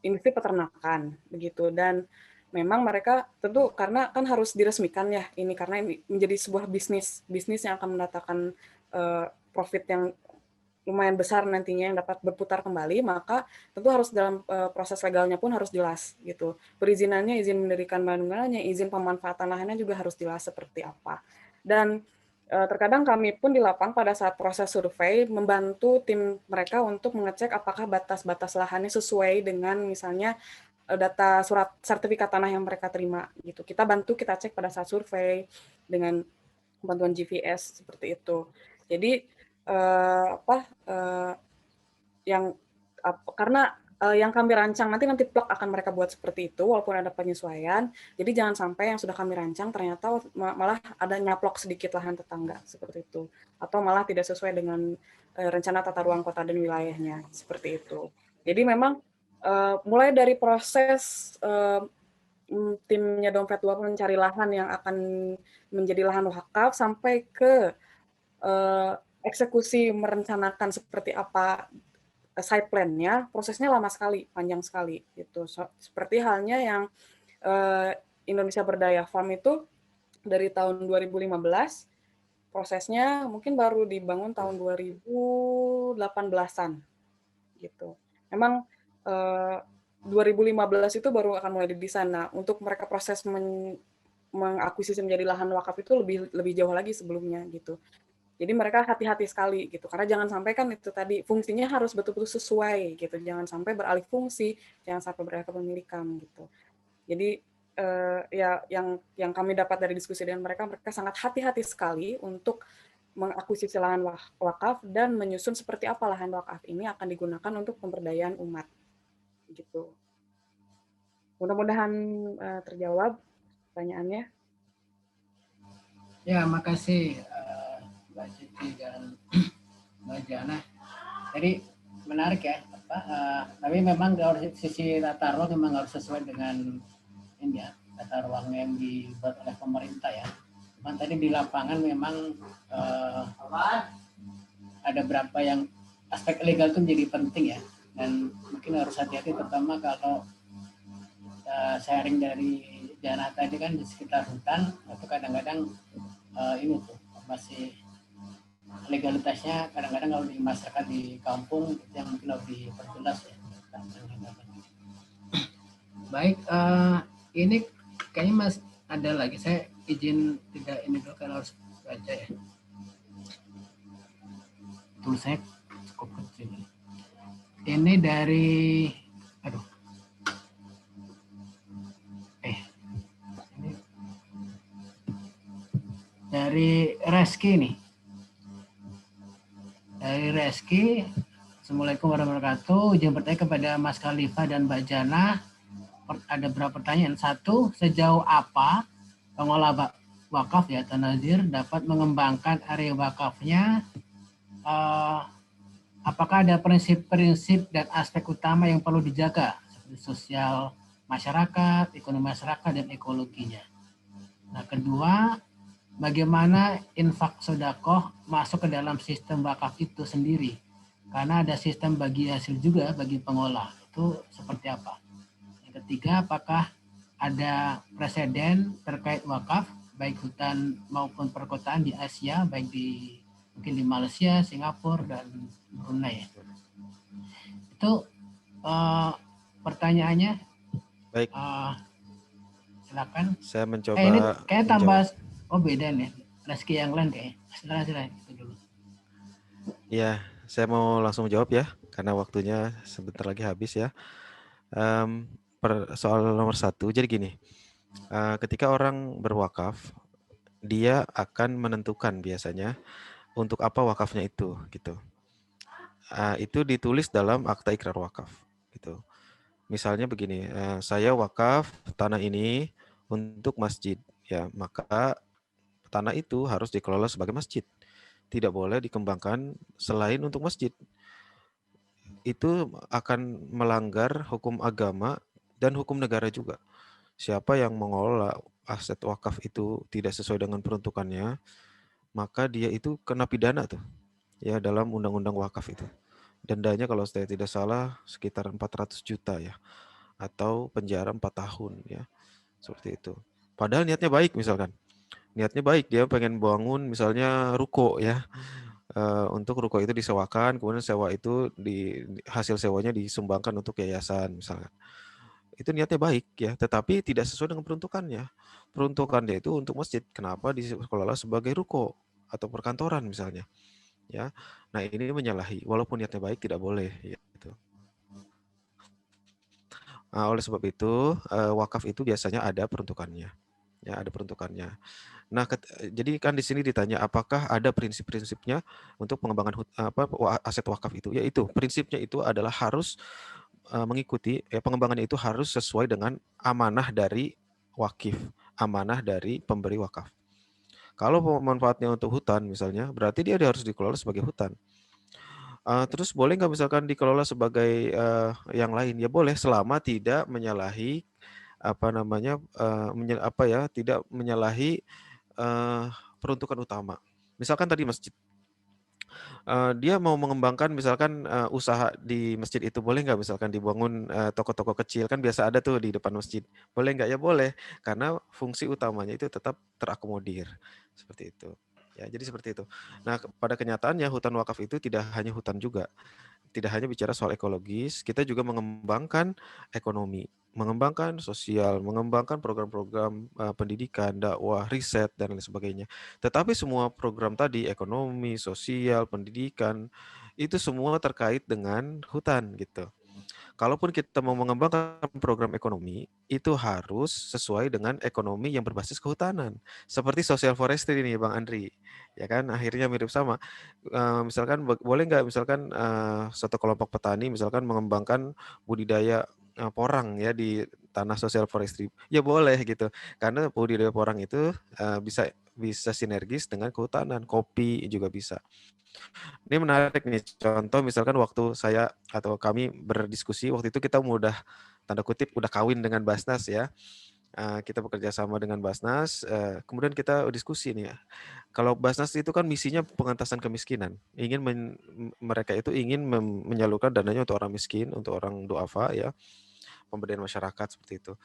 Speaker 5: industri peternakan begitu. Dan memang mereka tentu karena kan harus diresmikan ya ini, karena ini menjadi sebuah bisnis yang akan mendatangkan profit yang lumayan besar nantinya yang dapat berputar kembali, maka tentu harus dalam proses legalnya pun harus jelas gitu. Perizinannya, izin mendirikan bangunannya, izin pemanfaatan lahannya juga harus jelas seperti apa. Dan terkadang kami pun di lapang pada saat proses survei membantu tim mereka untuk mengecek apakah batas-batas lahannya sesuai dengan misalnya data surat sertifikat tanah yang mereka terima gitu. Kita cek pada saat survei dengan bantuan GPS seperti itu. Jadi karena yang kami rancang nanti plug akan mereka buat seperti itu walaupun ada penyesuaian. Jadi jangan sampai yang sudah kami rancang ternyata malah ada nyaplok sedikit lahan tetangga seperti itu, atau malah tidak sesuai dengan rencana tata ruang kota dan wilayahnya seperti itu. Jadi memang mulai dari proses timnya Dompet Luap mencari lahan yang akan menjadi lahan wakaf sampai ke eksekusi merencanakan seperti apa side plan-nya, prosesnya lama sekali, panjang sekali gitu. Seperti halnya yang Indonesia Berdaya Farm itu dari tahun 2015, prosesnya mungkin baru dibangun tahun 2018-an gitu. Memang 2015 itu baru akan mulai didesain. Nah, untuk mereka proses mengakuisisi menjadi lahan wakaf itu lebih jauh lagi sebelumnya gitu. Jadi mereka hati-hati sekali gitu, karena jangan sampai kan itu tadi fungsinya harus betul-betul sesuai gitu, jangan sampai beralih fungsi, jangan sampai beralih kepemilikan gitu. Jadi ya yang kami dapat dari diskusi dengan mereka sangat hati-hati sekali untuk mengakuisisi lahan wakaf dan menyusun seperti apa lahan wakaf ini akan digunakan untuk pemberdayaan umat gitu. Mudah-mudahan terjawab pertanyaannya.
Speaker 2: Ya, makasih Mbak Cici dan Mbak Jana. Jadi menarik ya, tapi memang dari sisi tata ruang memang harus sesuai dengan ini ya, tata ruang yang dibuat oleh pemerintah ya. Cuman tadi di lapangan memang ada berapa yang aspek legal itu menjadi penting ya, dan mungkin harus hati-hati terutama kalau sharing dari Jana tadi kan di sekitar hutan itu kadang-kadang ini tuh masih legalitasnya kadang-kadang kalau di masyarakat di kampung itu yang mungkin harus diperjelas ya. Baik, ini kayaknya Mas ada lagi, saya izin tidak ini dulu karena harus baca ya. Tulisannya cukup kecil. Ini dari dari Reski nih. Dari Reski, Assalamualaikum warahmatullahi wabarakatuh. Izin bertanya kepada Mas Khalifah dan Mbak Jana. Ada beberapa pertanyaan. Satu, sejauh apa pengelola wakaf ya atau nazir dapat mengembangkan area wakafnya? Apakah ada prinsip-prinsip dan aspek utama yang perlu dijaga seperti sosial masyarakat, ekonomi masyarakat, dan ekologinya? Nah, kedua, bagaimana infak sedekah masuk ke dalam sistem wakaf itu sendiri? Karena ada sistem bagi hasil juga bagi pengolah. Itu seperti apa? Yang ketiga, apakah ada presiden terkait wakaf, baik hutan maupun perkotaan di Asia, baik mungkin di Malaysia, Singapura, dan Brunei? Itu pertanyaannya.
Speaker 3: Baik.
Speaker 2: Silakan.
Speaker 3: Saya mencoba.
Speaker 2: Ini kayak tambah. Oh beda nih, Reski yang lain kayak. Silakan itu dulu.
Speaker 3: Ya, saya mau langsung jawab ya, karena waktunya sebentar lagi habis ya. Soal nomor 1, jadi gini, ketika orang berwakaf, dia akan menentukan biasanya untuk apa wakafnya itu, gitu. Itu ditulis dalam akta ikrar wakaf, gitu. Misalnya begini, saya wakaf tanah ini untuk masjid, ya, maka tanah itu harus dikelola sebagai masjid. Tidak boleh dikembangkan selain untuk masjid. Itu akan melanggar hukum agama dan hukum negara juga. Siapa yang mengelola aset wakaf itu tidak sesuai dengan peruntukannya, maka dia itu kena pidana tuh, ya, dalam undang-undang wakaf itu. Dendanya kalau saya tidak salah sekitar 400 juta ya, atau penjara 4 tahun ya, seperti itu. Padahal niatnya baik misalkan. Niatnya baik, dia pengen bangun misalnya ruko ya. Untuk ruko itu disewakan, kemudian sewa itu hasil sewanya disumbangkan untuk yayasan misalkan. Itu niatnya baik ya, tetapi tidak sesuai dengan peruntukannya. Peruntukannya itu untuk masjid. Kenapa dikelola sebagai ruko atau perkantoran misalnya, ya. Nah, ini menyalahi. Walaupun niatnya baik tidak boleh ya, gitu. Nah, oleh sebab itu wakaf itu biasanya ada peruntukannya. Ya, ada peruntukannya. Nah, jadi kan di sini ditanya apakah ada prinsip-prinsipnya untuk pengembangan aset wakaf itu? Yaitu prinsipnya itu adalah harus mengikuti pengembangannya itu harus sesuai dengan amanah dari wakif, amanah dari pemberi wakaf. Kalau manfaatnya untuk hutan misalnya, berarti dia harus dikelola sebagai hutan. Terus boleh nggak misalkan dikelola sebagai yang lain? Ya boleh, selama tidak menyalahi tidak menyalahi peruntukan utama. Misalkan tadi masjid, dia mau mengembangkan misalkan usaha di masjid itu, boleh nggak misalkan dibangun toko-toko kecil, kan biasa ada tuh di depan masjid. Boleh nggak? Ya boleh, karena fungsi utamanya itu tetap terakomodir, seperti itu. Ya, jadi seperti itu. Nah, pada kenyataannya hutan wakaf itu tidak hanya hutan juga. Tidak hanya bicara soal ekologis, kita juga mengembangkan ekonomi, mengembangkan sosial, mengembangkan program-program pendidikan, dakwah, riset, dan lain sebagainya. Tetapi semua program tadi, ekonomi, sosial, pendidikan, itu semua terkait dengan hutan gitu. Kalaupun kita mau mengembangkan program ekonomi, itu harus sesuai dengan ekonomi yang berbasis kehutanan. Seperti social forestry ini, Bang Andri. Ya kan, akhirnya mirip sama. Misalkan boleh nggak misalkan suatu kelompok petani misalkan mengembangkan budidaya porang ya di tanah social forestry. Ya boleh gitu. Karena budidaya porang itu bisa sinergis dengan kehutanan, kopi juga bisa. Ini menarik nih, contoh misalkan waktu saya atau kami berdiskusi, waktu itu kita udah tanda kutip udah kawin dengan Basnas ya. Kita bekerja sama dengan Basnas, kemudian kita diskusi nih ya. Kalau Basnas itu kan misinya pengentasan kemiskinan. Mereka itu ingin menyalurkan dananya untuk orang miskin, untuk orang duafa ya, pemberdayaan masyarakat seperti itu.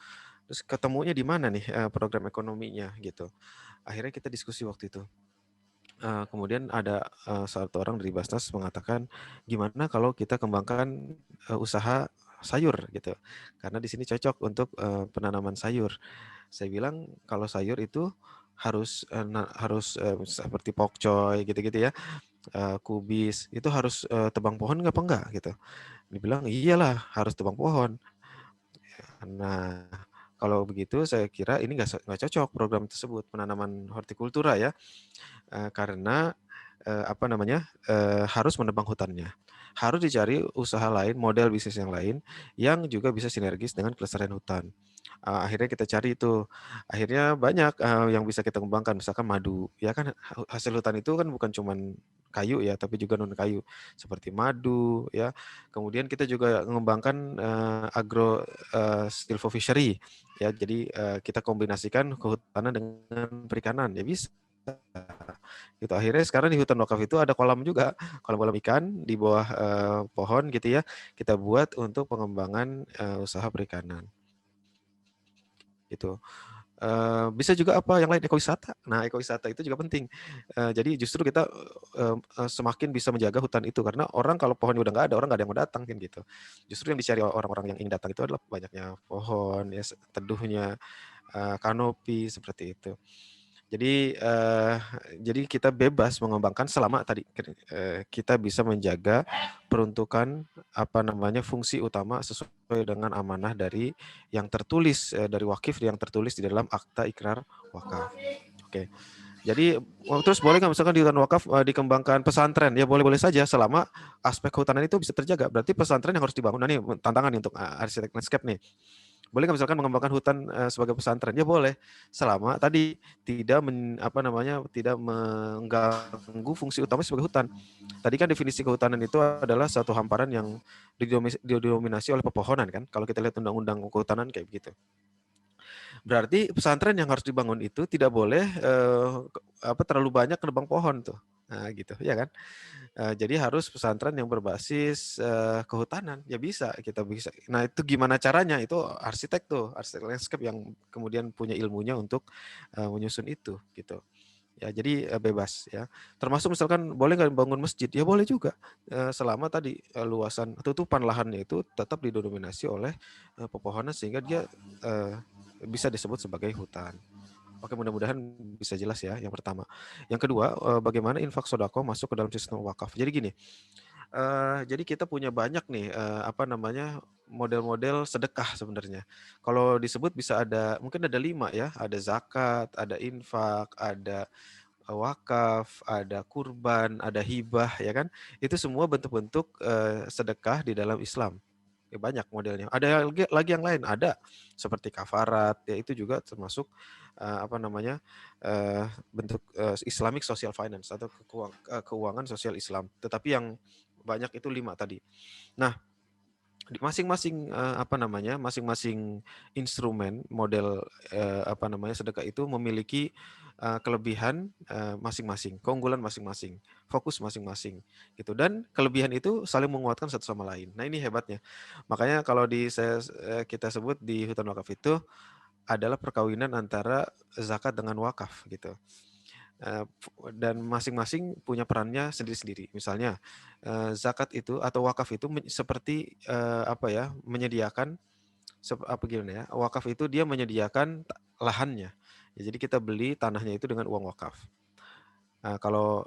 Speaker 3: Terus ketemunya di mana nih program ekonominya gitu. Akhirnya kita diskusi waktu itu. Kemudian ada satu orang dari Basnas mengatakan, gimana kalau kita kembangkan usaha sayur gitu, karena di sini cocok untuk penanaman sayur. Saya bilang kalau sayur itu harus seperti pokcoy gitu-gitu ya, kubis itu harus tebang pohon nggak apa enggak gitu. Dibilang iyalah harus tebang pohon. Nah, kalau begitu saya kira ini nggak cocok program tersebut penanaman hortikultura ya. Karena harus menebang hutannya. Harus dicari usaha lain, model bisnis yang lain yang juga bisa sinergis dengan kelestarian hutan. Akhirnya kita cari itu. Akhirnya banyak yang bisa kita kembangkan, misalkan madu. Ya kan hasil hutan itu kan bukan cuman kayu ya, tapi juga non kayu seperti madu ya. Kemudian kita juga mengembangkan agro silvofishery ya. Jadi kita kombinasikan kehutanan dengan perikanan ya bisa. Gitu. Akhirnya sekarang di hutan wakaf itu ada kolam juga, kolam-kolam ikan di bawah pohon gitu ya. Kita buat untuk pengembangan usaha perikanan. Gitu. Bisa juga apa yang lain, ekowisata. Nah, ekowisata itu juga penting. Jadi justru kita semakin bisa menjaga hutan itu karena orang kalau pohonnya udah nggak ada, orang nggak ada yang mau datang kan gitu. Justru yang dicari orang-orang yang ingin datang itu adalah banyaknya pohon, ya teduhnya, kanopi seperti itu. Jadi kita bebas mengembangkan selama tadi kita bisa menjaga peruntukan fungsi utama sesuai dengan amanah dari yang tertulis dari wakif yang tertulis di dalam akta ikrar wakaf. Oke. Jadi terus boleh nggak misalkan di hutan wakaf dikembangkan pesantren? Ya boleh-boleh saja selama aspek kehutanan itu bisa terjaga. Berarti pesantren yang harus dibangun. Nah ini tantangan nih untuk arsitek landscape nih. Boleh nggak misalkan mengembangkan hutan sebagai pesantren? Ya boleh, selama tadi tidak tidak mengganggu fungsi utama sebagai hutan. Tadi kan definisi kehutanan itu adalah satu hamparan yang didominasi oleh pepohonan kan. Kalau kita lihat undang-undang kehutanan kayak begitu. Berarti pesantren yang harus dibangun itu tidak boleh terlalu banyak nebang pohon tuh. Nah, gitu, ya kan? Jadi harus pesantren yang berbasis kehutanan. Ya bisa, kita bisa. Nah, itu gimana caranya? Itu arsitek landscape yang kemudian punya ilmunya untuk menyusun itu, gitu. Ya, jadi bebas ya. Termasuk misalkan boleh nggak bangun masjid? Ya boleh juga. Selama tadi luasan tutupan lahannya itu tetap didominasi oleh pepohonan sehingga dia bisa disebut sebagai hutan. Oke, mudah-mudahan bisa jelas ya yang pertama. Yang kedua, bagaimana infak sodako masuk ke dalam sistem wakaf. Jadi gini, jadi kita punya banyak nih model-model sedekah sebenarnya. Kalau disebut bisa mungkin ada 5 ya, ada zakat, ada infak, ada wakaf, ada kurban, ada hibah ya kan. Itu semua bentuk-bentuk sedekah di dalam Islam. Ya, banyak modelnya. Ada lagi yang lain, ada seperti kafarat, ya itu juga termasuk bentuk Islamic social finance atau keuangan sosial Islam. Tetapi yang banyak itu 5 tadi. Nah, masing-masing masing-masing instrumen model sedekah itu memiliki kelebihan masing-masing, keunggulan masing-masing, fokus masing-masing gitu, dan kelebihan itu saling menguatkan satu sama lain. Nah, ini hebatnya. Makanya kalau kita sebut di hutan wakaf itu adalah perkawinan antara zakat dengan wakaf gitu. Dan masing-masing punya perannya sendiri-sendiri. Misalnya zakat itu atau wakaf itu seperti menyediakan gimana ya? Wakaf itu dia menyediakan lahannya. Ya, jadi kita beli tanahnya itu dengan uang wakaf. Kalau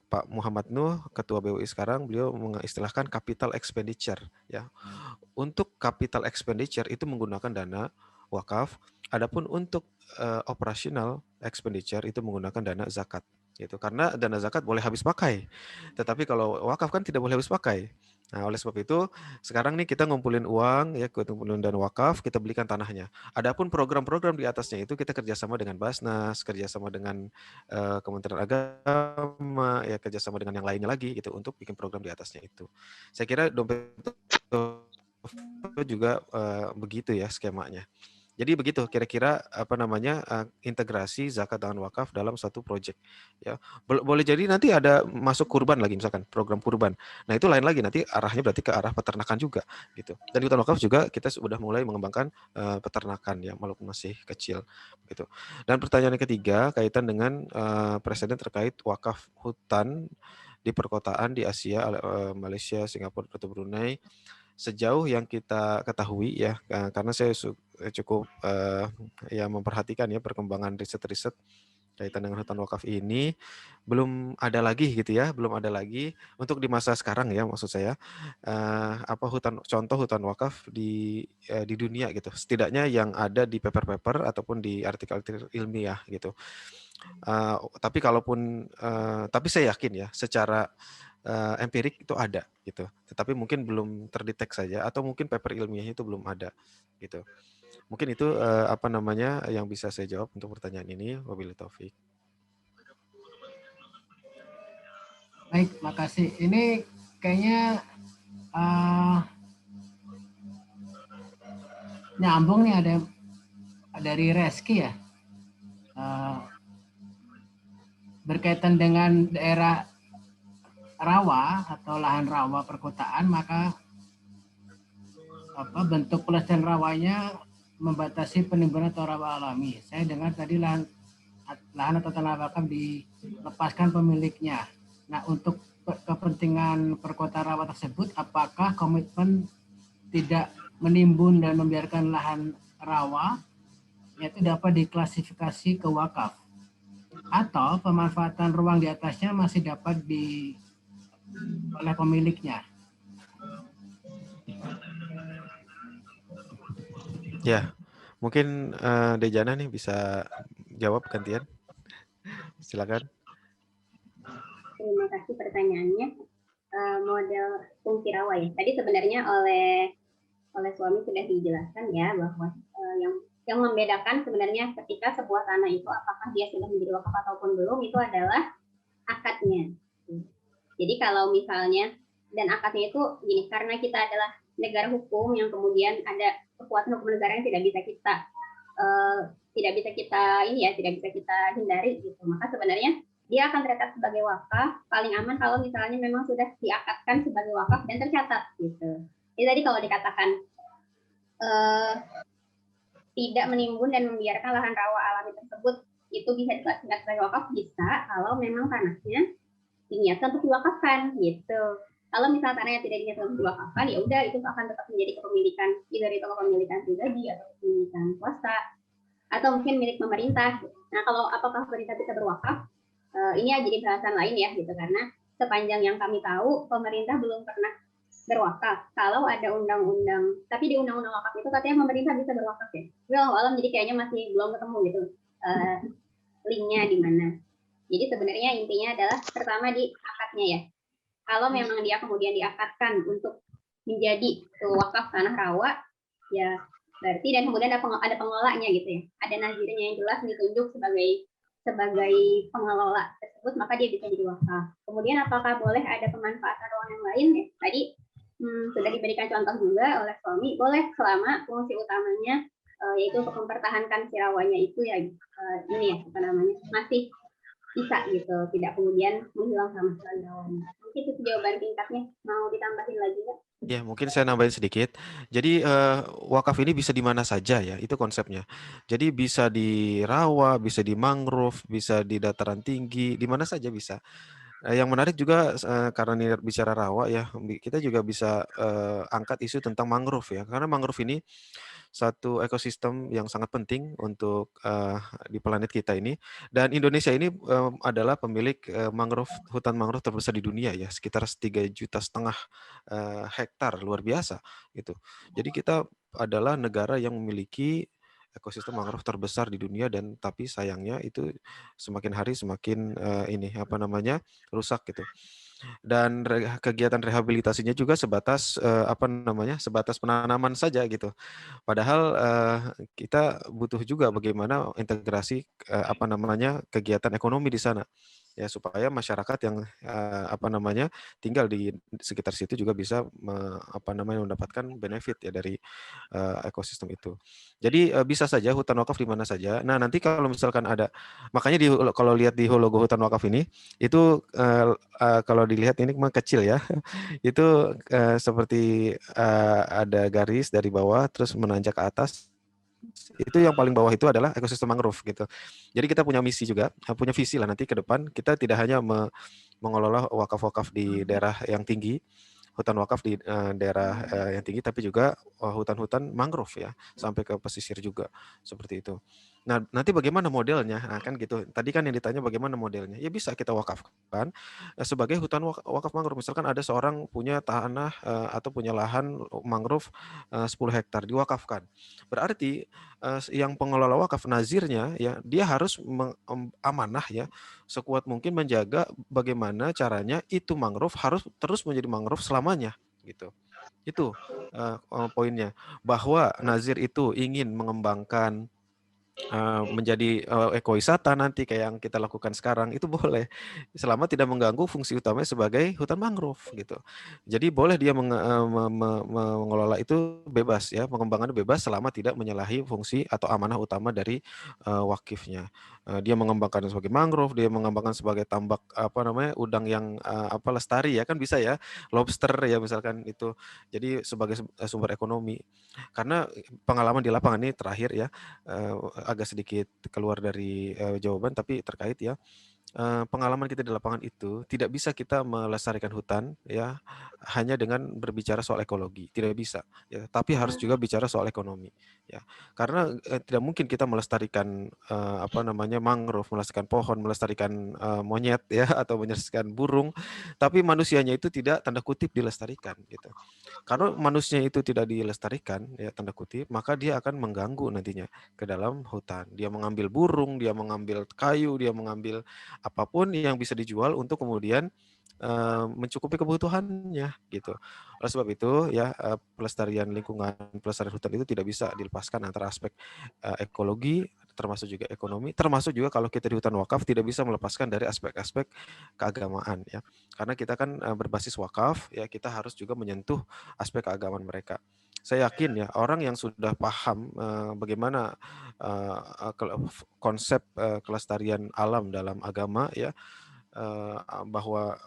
Speaker 3: Pak Muhammad Nuh, Ketua BUI sekarang, beliau mengistilahkan capital expenditure. Ya, untuk capital expenditure itu menggunakan dana wakaf. Adapun untuk operational expenditure itu menggunakan dana zakat. Gitu. Karena dana zakat boleh habis pakai, tetapi kalau wakaf kan tidak boleh habis pakai. Nah, oleh sebab itu sekarang nih kita ngumpulin uang ya, ngumpulin dana wakaf, kita belikan tanahnya. Adapun program-program di atasnya itu kita kerjasama dengan Basnas, kerjasama dengan Kementerian Agama, ya kerjasama dengan yang lainnya lagi gitu untuk bikin program di atasnya itu. Saya kira dompet juga begitu ya skemanya. Jadi begitu kira-kira integrasi zakat dengan wakaf dalam satu proyek ya. Boleh jadi nanti ada masuk kurban lagi, misalkan program kurban. Nah, itu lain lagi, nanti arahnya berarti ke arah peternakan juga gitu. Dan di hutan wakaf juga kita sudah mulai mengembangkan peternakan ya, walaupun masih kecil gitu. Dan pertanyaan yang ketiga kaitan dengan presiden terkait wakaf hutan di perkotaan di Asia, Malaysia, Singapura, atau Brunei. Sejauh yang kita ketahui ya, karena saya cukup memperhatikan ya perkembangan riset-riset kaitan dengan hutan wakaf ini, belum ada lagi gitu ya, belum ada lagi untuk di masa sekarang ya, maksud saya contoh hutan wakaf di dunia gitu, setidaknya yang ada di paper-paper ataupun di artikel-artikel ilmiah gitu. Tapi saya yakin ya secara empirik itu ada gitu, tetapi mungkin belum terdeteksi saja, atau mungkin paper ilmiahnya itu belum ada gitu. Mungkin itu yang bisa saya jawab untuk pertanyaan ini. Wabillahi taufik.
Speaker 2: Baik, makasih. Ini kayaknya nyambung nih, ada dari Reski ya, berkaitan dengan daerah rawa atau lahan rawa perkotaan, maka bentuk pelestarian rawanya membatasi penimbunan atau rawa alami. Saya dengar tadi lahan atau tanah wakaf dilepaskan pemiliknya. Nah, untuk kepentingan perkotaan rawa tersebut, apakah komitmen tidak menimbun dan membiarkan lahan rawa yaitu dapat diklasifikasi ke wakaf, atau pemanfaatan ruang di atasnya masih dapat oleh pemiliknya?
Speaker 3: Ya, mungkin Dejana nih bisa jawab gantian. Silakan.
Speaker 4: Terima kasih pertanyaannya. Model fungsi rawa ya. Tadi sebenarnya oleh suami sudah dijelaskan ya bahwa yang membedakan sebenarnya ketika sebuah tanah itu apakah dia sudah menjadi wakaf ataupun belum itu adalah akadnya. Jadi kalau misalnya dan akadnya itu gini, karena kita adalah negara hukum yang kemudian ada kekuatan hukum negara yang tidak bisa kita hindari gitu. Maka sebenarnya dia akan tercatat sebagai wakaf. Paling aman kalau misalnya memang sudah diakadkan sebagai wakaf dan tercatat gitu. Jadi tadi kalau dikatakan tidak menimbun dan membiarkan lahan rawa alami tersebut itu bisa dikatakan sebagai wakaf, bisa kalau memang tanahnya diniatkan untuk diwakafkan gitu. Kalau misalnya tanahnya tidak diniatkan untuk diwakafkan, ya udah itu akan tetap menjadi kepemilikan either itu kepemilikan pribadi atau kepemilikan swasta atau mungkin milik pemerintah. Nah, kalau apakah pemerintah bisa berwakaf? Ini jadi bahasan lain ya gitu, karena sepanjang yang kami tahu pemerintah belum pernah berwakaf. Kalau ada undang-undang, tapi di undang-undang wakaf itu katanya pemerintah bisa berwakaf ya. Alam jadi kayaknya masih belum ketemu gitu linknya di mana. Jadi sebenarnya intinya adalah pertama di akadnya ya. Kalau memang dia kemudian diakadkan untuk menjadi wakaf tanah rawa, ya berarti dan kemudian ada pengelolanya gitu ya. Ada nazirnya yang jelas ditunjuk sebagai pengelola tersebut, maka dia bisa jadi wakaf. Kemudian apakah boleh ada pemanfaatan ruang yang lain ya? Tadi sudah diberikan contoh juga oleh suami, boleh selama fungsi utamanya yaitu untuk mempertahankan si rawanya itu ya ini ya masih bisa gitu, tidak kemudian menghilang sama sekali rawanya. Mungkin itu jawaban singkatnya. Mau ditambahin lagi nggak?
Speaker 3: Ya, mungkin saya nambahin sedikit. Jadi wakaf ini bisa di mana saja ya, itu konsepnya. Jadi bisa di rawa, bisa di mangrove, bisa di dataran tinggi, di mana saja bisa. Yang menarik juga karena ini bicara rawa ya, kita juga bisa angkat isu tentang mangrove ya, karena mangrove ini satu ekosistem yang sangat penting untuk di planet kita ini, dan Indonesia ini adalah pemilik hutan mangrove terbesar di dunia ya, sekitar 3,5 juta hektar, luar biasa gitu. Jadi kita adalah negara yang memiliki ekosistem mangrove terbesar di dunia, dan tapi sayangnya itu semakin hari semakin rusak gitu. Dan kegiatan rehabilitasinya juga sebatas sebatas penanaman saja gitu. Padahal kita butuh juga bagaimana integrasi kegiatan ekonomi di sana ya, supaya masyarakat yang tinggal di sekitar situ juga bisa mendapatkan benefit ya dari ekosistem itu. Jadi bisa saja hutan wakaf di mana saja. Nah, nanti kalau misalkan ada, makanya kalau lihat di logo hutan wakaf ini itu kalau dilihat ini memang kecil ya. Itu seperti ada garis dari bawah terus menanjak ke atas. Itu yang paling bawah itu adalah ekosistem mangrove gitu. Jadi kita punya misi juga, punya visi lah nanti ke depan. Kita tidak hanya mengelola wakaf-wakaf di daerah yang tinggi, hutan wakaf di daerah yang tinggi, tapi juga hutan-hutan mangrove ya, sampai ke pesisir juga, seperti itu. Nah, nanti bagaimana modelnya? Nah, kan gitu. Tadi kan yang ditanya bagaimana modelnya. Ya bisa kita wakafkan sebagai hutan wakaf mangrove. Misalkan ada seorang punya tanah atau punya lahan mangrove 10 hektar diwakafkan. Berarti yang pengelola wakaf nazirnya ya, dia harus amanah ya, sekuat mungkin menjaga bagaimana caranya itu mangrove harus terus menjadi mangrove selamanya gitu. Itu poinnya, bahwa nazir itu ingin mengembangkan menjadi ekowisata nanti kayak yang kita lakukan sekarang, itu boleh selama tidak mengganggu fungsi utamanya sebagai hutan mangrove gitu. Jadi boleh dia mengelola itu bebas ya, pengembangannya bebas selama tidak menyalahi fungsi atau amanah utama dari wakifnya. Dia mengembangkan sebagai mangrove, dia mengembangkan sebagai tambak udang yang lestari ya, kan bisa ya, lobster ya misalkan itu. Jadi sebagai sumber ekonomi. Karena pengalaman di lapangan ini terakhir ya, agak sedikit keluar dari jawaban tapi terkait ya. Pengalaman kita di lapangan itu tidak bisa kita melestarikan hutan ya hanya dengan berbicara soal ekologi, tidak bisa ya, tapi harus juga bicara soal ekonomi ya. Karena tidak mungkin kita melestarikan mangrove, melestarikan pohon, melestarikan monyet ya atau melestarikan burung, tapi manusianya itu tidak tanda kutip dilestarikan gitu. Karena manusia itu tidak dilestarikan ya tanda kutip, maka dia akan mengganggu nantinya ke dalam hutan. Dia mengambil burung, dia mengambil kayu, dia mengambil apapun yang bisa dijual untuk kemudian mencukupi kebutuhannya gitu. Oleh sebab itu ya pelestarian lingkungan, pelestarian hutan itu tidak bisa dilepaskan antara aspek ekologi, termasuk juga ekonomi, termasuk juga kalau kita di hutan wakaf tidak bisa melepaskan dari aspek-aspek keagamaan ya. Karena kita kan berbasis wakaf ya, kita harus juga menyentuh aspek keagamaan mereka. Saya yakin ya orang yang sudah paham bagaimana konsep kelestarian alam dalam agama ya, bahwa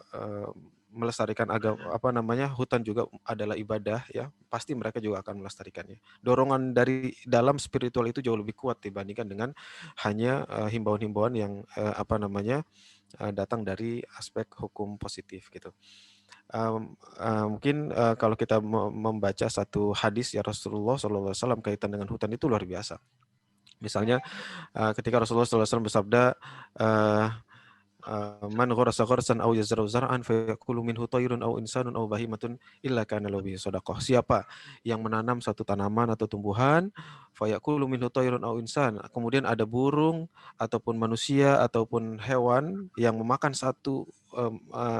Speaker 3: melestarikan hutan juga adalah ibadah ya, pasti mereka juga akan melestarikannya. Dorongan dari dalam spiritual itu jauh lebih kuat dibandingkan dengan hanya himbauan-himbauan yang datang dari aspek hukum positif gitu. Mungkin kalau kita membaca satu hadis ya Rasulullah SAW kaitan dengan hutan itu luar biasa. Misalnya ketika Rasulullah SAW bersabda, man gharasa gharsan aw yazra'u zar'an fayakulu minhu tayrun aw insanun aw bahimatun illa kana lahu bihi shadaqah. Siapa yang menanam satu tanaman atau tumbuhan, fayakulu minhu tayrun aw insan, kemudian ada burung ataupun manusia ataupun hewan yang memakan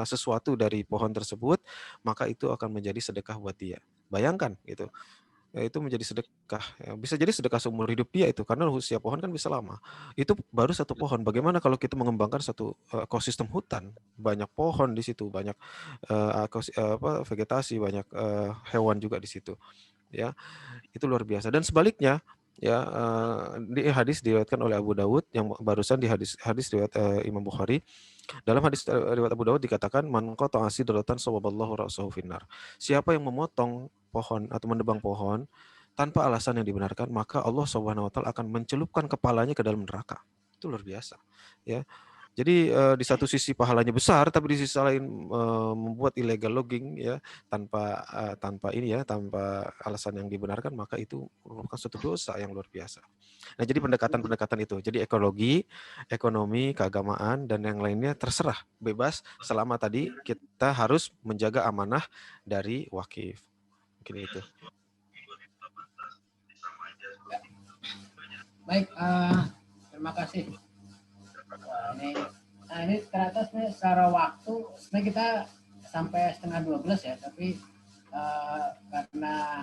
Speaker 3: sesuatu dari pohon tersebut, maka itu akan menjadi sedekah buat dia. Bayangkan gitu. Ya, itu menjadi sedekah. Ya, bisa jadi sedekah seumur hidup dia itu, karena usia pohon kan bisa lama. Itu baru satu pohon. Bagaimana kalau kita mengembangkan satu ekosistem hutan? Banyak pohon di situ, banyak vegetasi, banyak hewan juga di situ. Ya, itu luar biasa. Dan sebaliknya, ya di hadis diriwayatkan oleh Abu Dawud yang barusan di hadis riwayat Imam Bukhari. Dalam hadis riwayat Abu Dawud dikatakan man qata'a sidratan sawaballahu ra'sahu finnar. Siapa yang memotong pohon atau menebang pohon tanpa alasan yang dibenarkan, maka Allah Subhanahu wa taala akan mencelupkan kepalanya ke dalam neraka. Itu luar biasa, ya. Jadi di satu sisi pahalanya besar, tapi di sisi lain membuat illegal logging ya tanpa alasan yang dibenarkan, maka itu merupakan suatu dosa yang luar biasa. Nah, jadi pendekatan-pendekatan itu, jadi ekologi, ekonomi, keagamaan dan yang lainnya terserah, bebas selama tadi kita harus menjaga amanah dari wakif. Mungkin itu.
Speaker 2: Baik, terima kasih. Ini ternyata secara waktu sebenarnya kita sampai 11:30 ya, tapi karena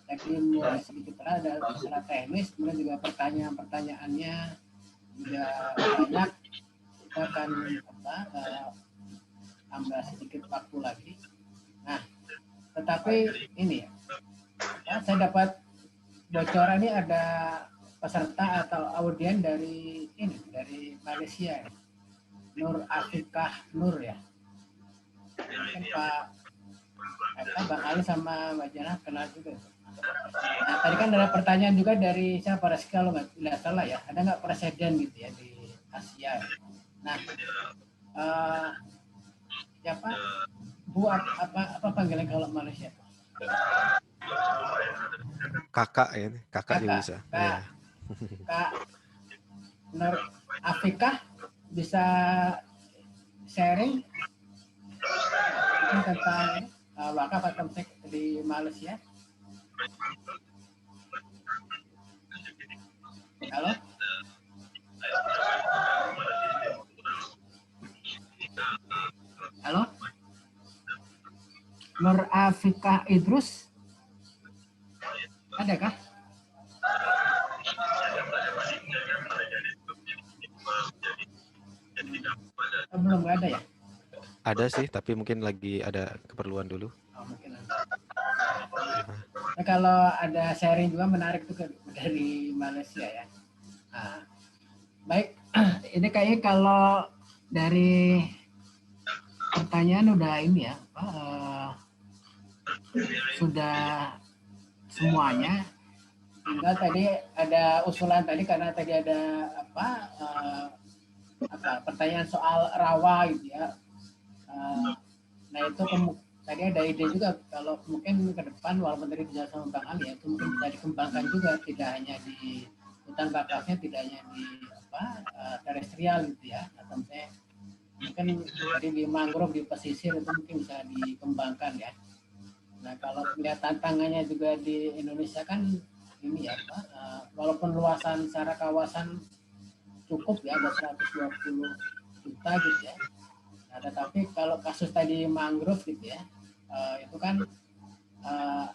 Speaker 2: tadi mulai sedikit ada masalah teknis, kemudian juga pertanyaannya juga banyak, kita akan tambah sedikit waktu lagi. Nah, tetapi ini ya, saya dapat bocoran ini ada peserta atau audien dari Malaysia ya. Nur Afikah Nur ya. Mungkin Bang Ali sama Mbak Jana kenal juga. Nah, tadi kan ada pertanyaan juga dari siapa Reski kalau nggak salah ya. Ada nggak presiden gitu ya di Asia? Nah, siapa? Bu apa panggilan kalau Malaysia?
Speaker 3: Kakak ya, kakak juga bisa.
Speaker 2: Kak Nur Afikah bisa sharing tentang wakaf atau di Malaysia? Halo? Halo? Nur Afikah Idrus? Adakah? Belum ada ya?
Speaker 3: Ada sih, tapi mungkin lagi ada keperluan dulu.
Speaker 2: Oh, mungkin. Nah, kalau ada sharing juga menarik tuh dari Malaysia ya. Nah, baik, ini kayaknya kalau dari pertanyaan udah ini ya, sudah semuanya. Tinggal tadi ada usulan tadi karena tadi ada pertanyaan soal rawa gitu ya. Nah itu tadi ada ide juga kalau mungkin ke depan walaupun tadi bisa sama Bang Ali ya, itu mungkin bisa dikembangkan juga, tidak hanya di hutan bakaunya, tidak hanya di terestrial gitu ya, atau misalnya mungkin tadi di mangrove di pesisir itu mungkin bisa dikembangkan ya. Nah kalau lihat tantangannya juga di Indonesia kan ini ya, walaupun luasan secara kawasan cukup ya, ada 120 juta gitu ya. Nah, tetapi kalau kasus tadi mangrove gitu ya, itu kan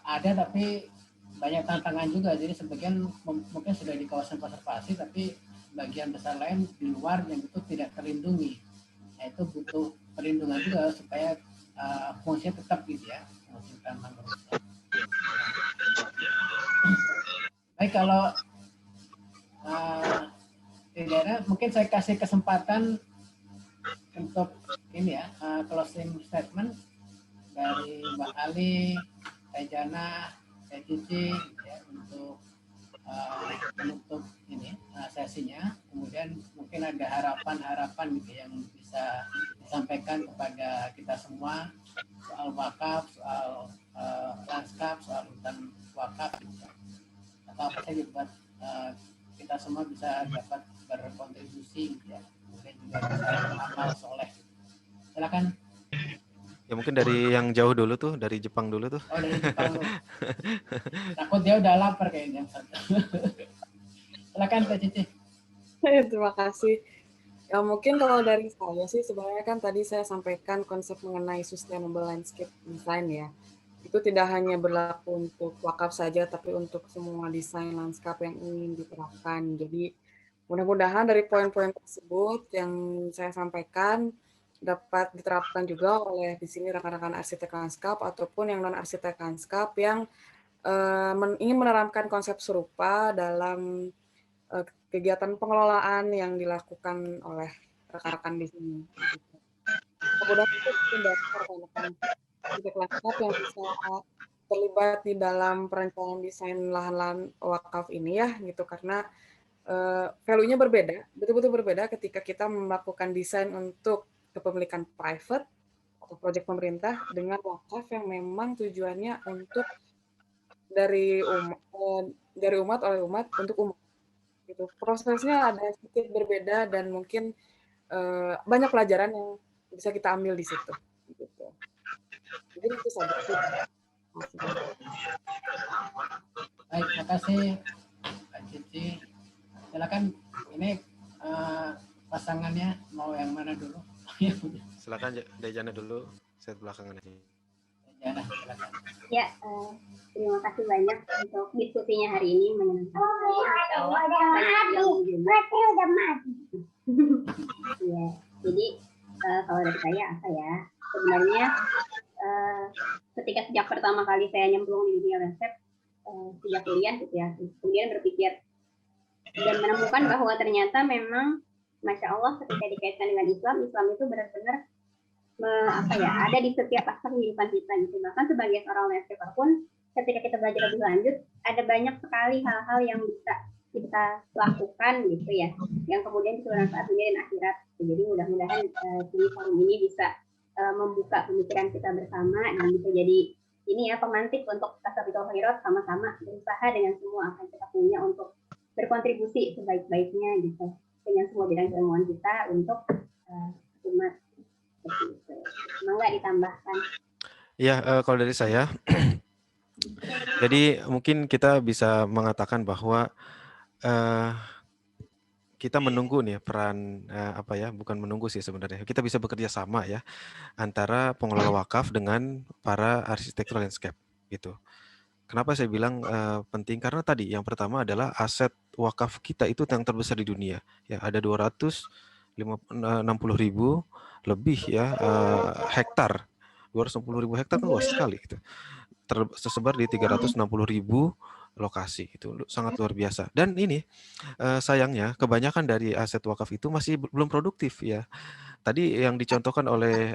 Speaker 2: ada tapi banyak tantangan juga. Jadi sebagian mungkin sudah di kawasan konservasi, tapi bagian besar lain di luar yang itu tidak terlindungi. Nah, itu butuh perlindungan juga supaya fungsinya tetap gitu ya, fungsi hutan mangrove. Baik, kalau tidak ada, mungkin saya kasih kesempatan untuk ini ya, closing statement dari Mbak Ali, Tejana, Teh Cici ya, untuk menutup ini sesinya. Kemudian mungkin ada harapan-harapan gitu yang bisa disampaikan kepada kita semua soal wakaf, soal lanskap, soal hutan wakaf gitu. Atau apa saja buat kita semua bisa dapat berkontribusi gitu ya. Kemudian juga bisa beramal soleh. Silakan.
Speaker 3: Ya mungkin dari yang jauh dulu tuh, dari Jepang dulu tuh.
Speaker 2: Oh, dari Jepang dulu. Takut dia udah lapar kayaknya. Silakan Teh Cici.
Speaker 5: Terima kasih. Ya mungkin kalau dari saya sih sebenarnya kan tadi saya sampaikan konsep mengenai sustainable landscape design ya. Itu tidak hanya berlaku untuk wakaf saja, tapi untuk semua desain lanskap yang ingin diterapkan. Jadi mudah-mudahan dari poin-poin tersebut yang saya sampaikan dapat diterapkan juga oleh di sini rekan-rekan arsitek lanskap ataupun yang non-arsitek lanskap yang ingin menerapkan konsep serupa dalam kegiatan pengelolaan yang dilakukan oleh rekan-rekan di sini. Kemudian itu dasar rekan-rekan arsitek lanskap yang bisa terlibat di dalam perencanaan desain lahan-lahan wakaf ini ya gitu, karena value-nya berbeda, betul-betul berbeda ketika kita melakukan desain untuk kepemilikan private atau proyek pemerintah dengan wakaf yang memang tujuannya untuk dari umat oleh umat untuk umat. Gitu. Prosesnya ada sedikit berbeda dan mungkin banyak pelajaran yang bisa kita ambil di situ. Gitu. Jadi itu saja.
Speaker 2: Baik, makasih Kak Cici. Silakan, ini pasangannya mau yang mana dulu?
Speaker 3: Silakan Dejana dulu, saya belakangan aja.
Speaker 2: Dejana, silakan.
Speaker 4: Ya, terima kasih banyak untuk diskusinya hari ini, menyenangkan ya, jadi kalau dari saya apa ya, sebenarnya ketika sejak pertama kali saya nyemplung di dunia landscape sejak kuliah gitu ya, kemudian berpikir dan menemukan bahwa ternyata memang Masya Allah ketika dikaitkan dengan Islam itu benar-benar ada di setiap aspek kehidupan kita gitu. Bahkan sebagai seorang landscaper pun ketika kita belajar lebih lanjut ada banyak sekali hal-hal yang bisa kita lakukan gitu ya, yang kemudian bisa bermanfaat dunia dan akhirat. Jadi mudah-mudahan di forum ini bisa membuka pemikiran kita bersama dan bisa jadi ini ya pemantik untuk Tasawwuful Khairat, sama-sama berusaha dengan semua apa yang kita punya untuk berkontribusi sebaik-baiknya gitu dengan semua bidang keilmuan kita untuk umat. Semoga ditambahkan.
Speaker 3: Ya, kalau dari saya, jadi mungkin kita bisa mengatakan bahwa kita menunggu nih peran bukan menunggu sih sebenarnya. Kita bisa bekerja sama ya antara pengelola wakaf dengan para arsitektur landscape gitu. Kenapa saya bilang penting? Karena tadi yang pertama adalah aset wakaf kita itu yang terbesar di dunia. Ya, ada 260.000 lebih ya hektar. 260.000 hektar kan luas sekali gitu. Tersebar di 360.000 lokasi, itu sangat luar biasa. Dan ini sayangnya kebanyakan dari aset wakaf itu masih belum produktif ya. Tadi yang dicontohkan oleh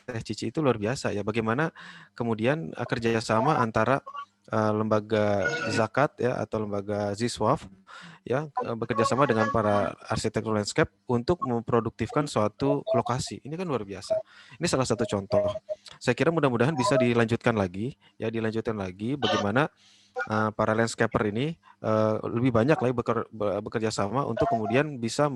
Speaker 3: Teh Cici itu luar biasa ya. Bagaimana kemudian kerjasama antara lembaga zakat ya atau lembaga Ziswaf ya bekerja sama dengan para arsitektur landscape untuk memproduktifkan suatu lokasi. Ini kan luar biasa. Ini salah satu contoh. saya kira mudah-mudahan bisa dilanjutkan lagi, ya dilanjutkan lagi bagaimana para landscaper ini lebih banyak lagi bekerja sama untuk kemudian bisa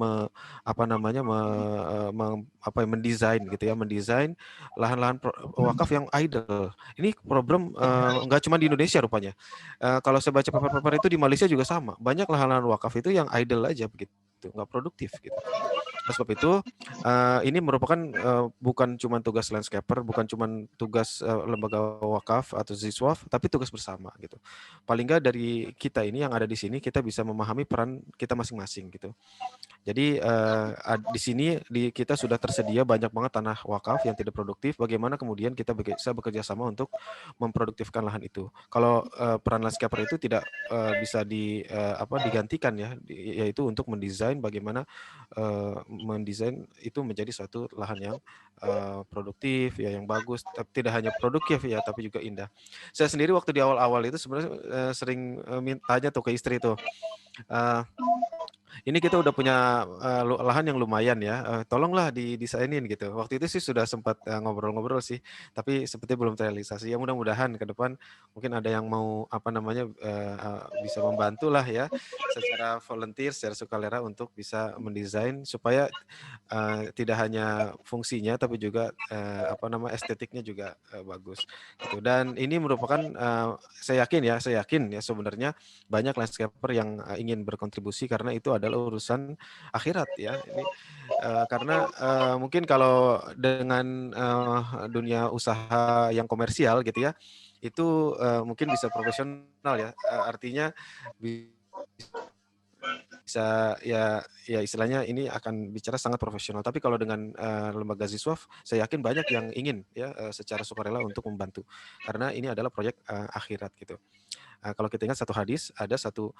Speaker 3: mendesain gitu ya, mendesain lahan-lahan wakaf yang idle. Ini problem nggak cuma di Indonesia rupanya. Kalau saya baca paper-paper itu di Malaysia juga sama. Banyak lahan-lahan wakaf itu yang idle aja begitu, nggak produktif gitu. Oleh sebab itu, ini merupakan bukan cuma tugas landscaper, bukan cuma tugas lembaga wakaf atau Ziswaf, tapi tugas bersama gitu. Paling nggak dari kita ini yang ada di sini, kita bisa memahami peran kita masing-masing gitu. Jadi di sini kita sudah tersedia banyak banget tanah wakaf yang tidak produktif. Bagaimana kemudian kita bisa bekerja sama untuk memproduktifkan lahan itu. Kalau peran landscaper itu tidak bisa digantikan ya, yaitu untuk mendesain bagaimana mendesain itu menjadi suatu lahan yang produktif ya, yang bagus. Tidak hanya produktif ya, tapi juga indah. Saya sendiri waktu di awal-awal itu sebenarnya sering tanya tuh ke istri tuh. Ini kita udah punya lahan yang lumayan ya, tolonglah didesainin gitu. Waktu itu sih sudah sempat ngobrol-ngobrol sih, tapi sepertinya belum terrealisasi. Ya mudah-mudahan ke depan mungkin ada yang mau bisa membantu lah ya, secara volunteer, secara sukarela untuk bisa mendesain supaya tidak hanya fungsinya tapi juga estetiknya juga bagus gitu. Dan ini merupakan saya yakin ya sebenarnya banyak landscaper yang ingin berkontribusi karena itu adalah urusan akhirat ya. Ini karena mungkin kalau dengan dunia usaha yang komersial gitu ya, itu mungkin bisa profesional ya. Artinya bisa ya istilahnya ini akan bicara sangat profesional. Tapi kalau dengan lembaga Ziswaf, saya yakin banyak yang ingin ya secara sukarela untuk membantu karena ini adalah proyek akhirat gitu. Kalau kita ingat satu hadis, ada satu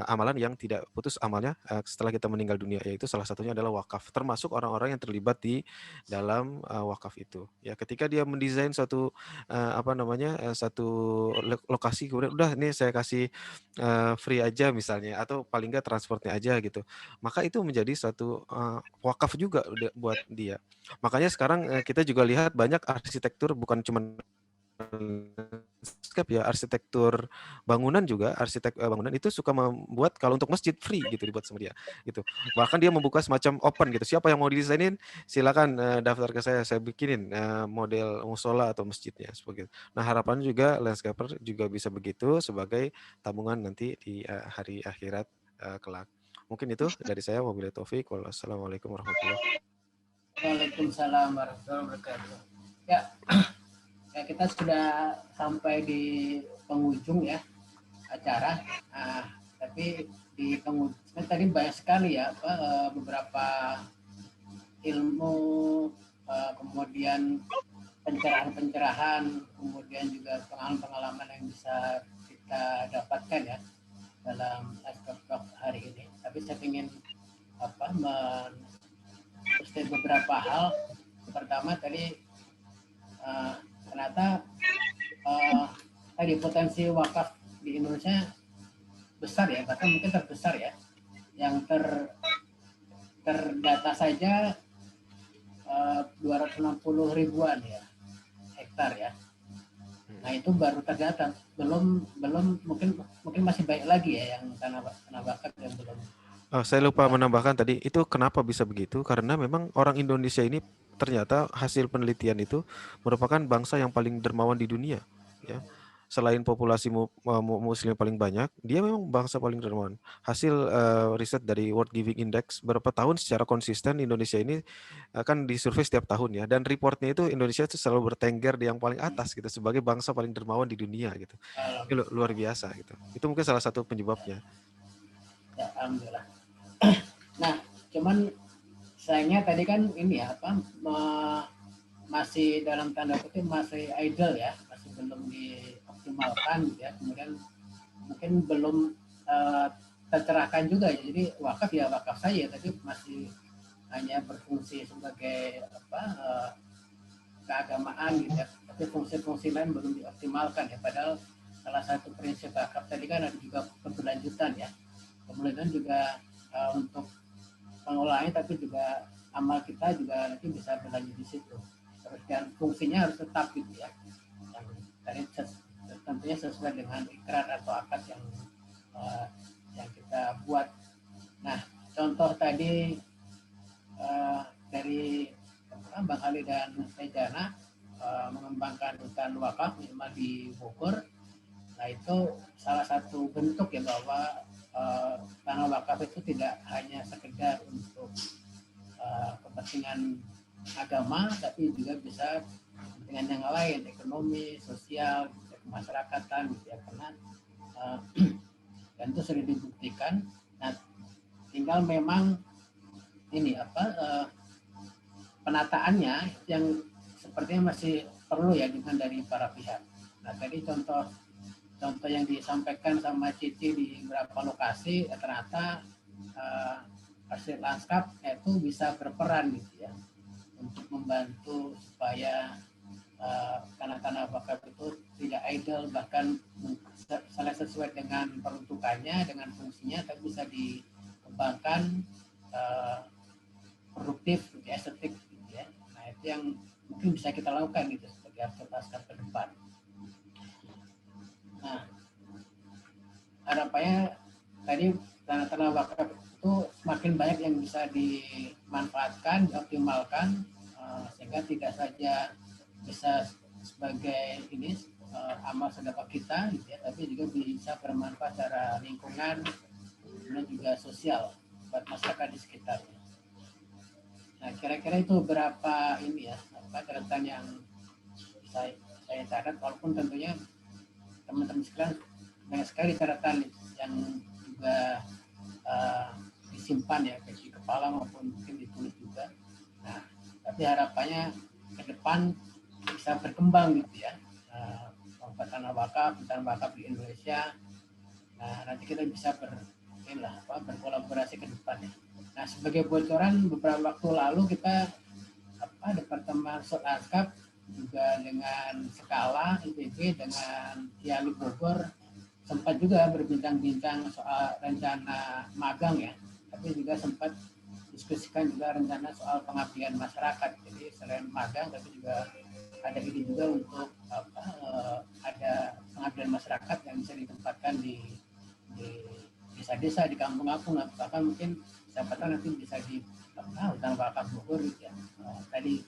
Speaker 3: amalan yang tidak putus amalnya setelah kita meninggal dunia, yaitu salah satunya adalah wakaf. Termasuk orang-orang yang terlibat di dalam wakaf itu. Ya, ketika dia mendesain satu satu lokasi, kemudian udah ini saya kasih free aja misalnya, atau paling nggak transportnya aja gitu. Maka itu menjadi satu wakaf juga buat dia. Makanya sekarang kita juga lihat banyak arsitektur bukan cuma landscape ya, arsitektur bangunan juga, bangunan itu suka membuat kalau untuk masjid free gitu dibuat sama dia gitu. Bahkan dia membuka semacam open gitu. Siapa yang mau didesainin silakan daftar ke saya bikinin model musola atau masjidnya seperti itu. Nah, harapannya juga landscaper juga bisa begitu sebagai tabungan nanti di hari akhirat kelak. Mungkin itu dari saya. Wabillahi taufik. Wassalamualaikum warahmatullahi wabarakatuh.
Speaker 2: Waalaikumsalam warahmatullahi wabarakatuh. Ya, kita sudah sampai di penghujung ya acara. Tapi di penghujung tadi banyak sekali ya beberapa ilmu, kemudian pencerahan-pencerahan, kemudian juga pengalaman-pengalaman yang bisa kita dapatkan ya dalam aspek hari ini. Tapi saya ingin men-state beberapa hal. Pertama tadi ternyata tadi potensi wakaf di Indonesia besar ya, bahkan mungkin terbesar ya. Yang terdata saja 260 ribuan ya hektar ya. Nah itu baru terdata, belum mungkin masih banyak lagi ya yang tanah wakaf yang belum.
Speaker 3: Saya lupa menambahkan tadi, itu kenapa bisa begitu? Karena memang orang Indonesia ini ternyata hasil penelitian itu merupakan bangsa yang paling dermawan di dunia. Ya. Selain populasi muslim paling banyak, dia memang bangsa paling dermawan. Hasil riset dari World Giving Index berapa tahun secara konsisten Indonesia ini kan disurvei setiap tahun ya, dan reportnya itu Indonesia itu selalu bertengger di yang paling atas gitu sebagai bangsa paling dermawan di dunia gitu. Itu luar biasa gitu. Itu mungkin salah satu penyebabnya.
Speaker 2: Ya, alhamdulillah. Nah, cuman sayangnya tadi kan ini ya masih dalam tanda kutip masih idle ya, masih belum dioptimalkan ya. Kemudian mungkin belum tercerahkan juga. Jadi wakaf ya wakaf saja, tapi masih hanya berfungsi sebagai keagamaan gitu ya. Tapi fungsi-fungsi lain belum dioptimalkan ya. Padahal salah satu prinsip wakaf tadi kan ada juga keberlanjutan ya. Kemudian juga untuk pengelolaannya, tapi juga amal kita juga nanti bisa berlanjut di situ. dan fungsinya harus tetap gitu ya. Yang tadi tentunya sesuai dengan ikrar atau akad yang kita buat. Nah, contoh tadi dari Bang Ali dan Tejana mengembangkan hutan wakaf minimal di Bogor. Nah, itu salah satu bentuk ya bahwa tanah wakaf itu tidak hanya sekedar untuk kepentingan agama, tapi juga bisa kepentingan yang lain, ekonomi, sosial, kemasyarakatan gitu ya, karena dan itu sudah dibuktikan. Nah, tinggal memang ini penataannya yang sepertinya masih perlu ya dengan dari para pihak. Nah, tadi contoh yang disampaikan sama Cici di beberapa lokasi ternyata arsitek lanskap itu bisa berperan gitu ya untuk membantu supaya tanah-tanah wakaf itu tidak idle, bahkan sesuai dengan peruntukannya, dengan fungsinya, tapi bisa dikembangkan produktif, estetik gitu ya. Nah, itu yang mungkin bisa kita lakukan gitu sebagai arsitek lanskap ke depan. Nah, harapannya tadi tanah-tanah wakaf itu semakin banyak yang bisa dimanfaatkan, dioptimalkan, sehingga tidak saja bisa sebagai ini amal sedekah kita gitu ya, tapi juga bisa bermanfaat secara lingkungan dan juga sosial buat masyarakat di sekitarnya. Nah, kira-kira itu beberapa ini ya, catatan yang saya catat, walaupun tentunya teman-teman sekalian banyak sekali catatan yang juga disimpan ya, baik di kepala maupun mungkin ditulis juga. Nah, tapi harapannya ke depan bisa berkembang gitu ya, tanah wakaf di Indonesia. Nah, nanti kita bisa berkolaborasi ke depan ya. Nah, sebagai bocoran, beberapa waktu lalu kita Departemen Lanskap juga dengan Skala IPB dengan Dialog Bogor sempat juga berbincang-bincang soal rencana magang ya, tapi juga sempat diskusikan juga rencana soal pengabdian masyarakat. Jadi selain magang, tapi juga ada ide juga untuk ada pengabdian masyarakat yang bisa ditempatkan di desa-desa, di kampung-kampung, bahkan mungkin siapa tahu nanti bisa di hutan wakaf Bogor gitu ya. Tadi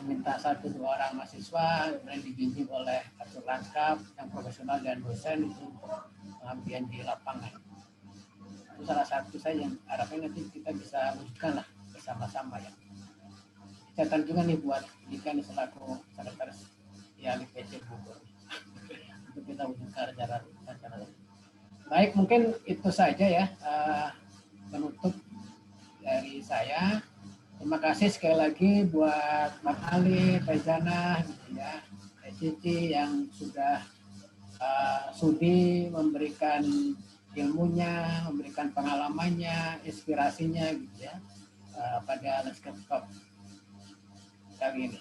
Speaker 2: minta 1-2 orang mahasiswa kemudian dibimbing oleh arsitek lanskap yang profesional dan dosen itu pengabdian di lapangan. Itu salah satu saya yang harapnya nanti kita bisa wujudkan lah bersama-sama ya. Catatan juga nih buat pendidikan selaku sekretaris IALI-PC Bogor untuk kita wujudkan secara. Baik, mungkin itu saja ya penutup dari saya. Terima kasih sekali lagi buat Bang Ali, Tejana, gitu ya, Cici yang sudah sudi memberikan ilmunya, memberikan pengalamannya, inspirasinya gitu ya pada Landscape Talk kali ini.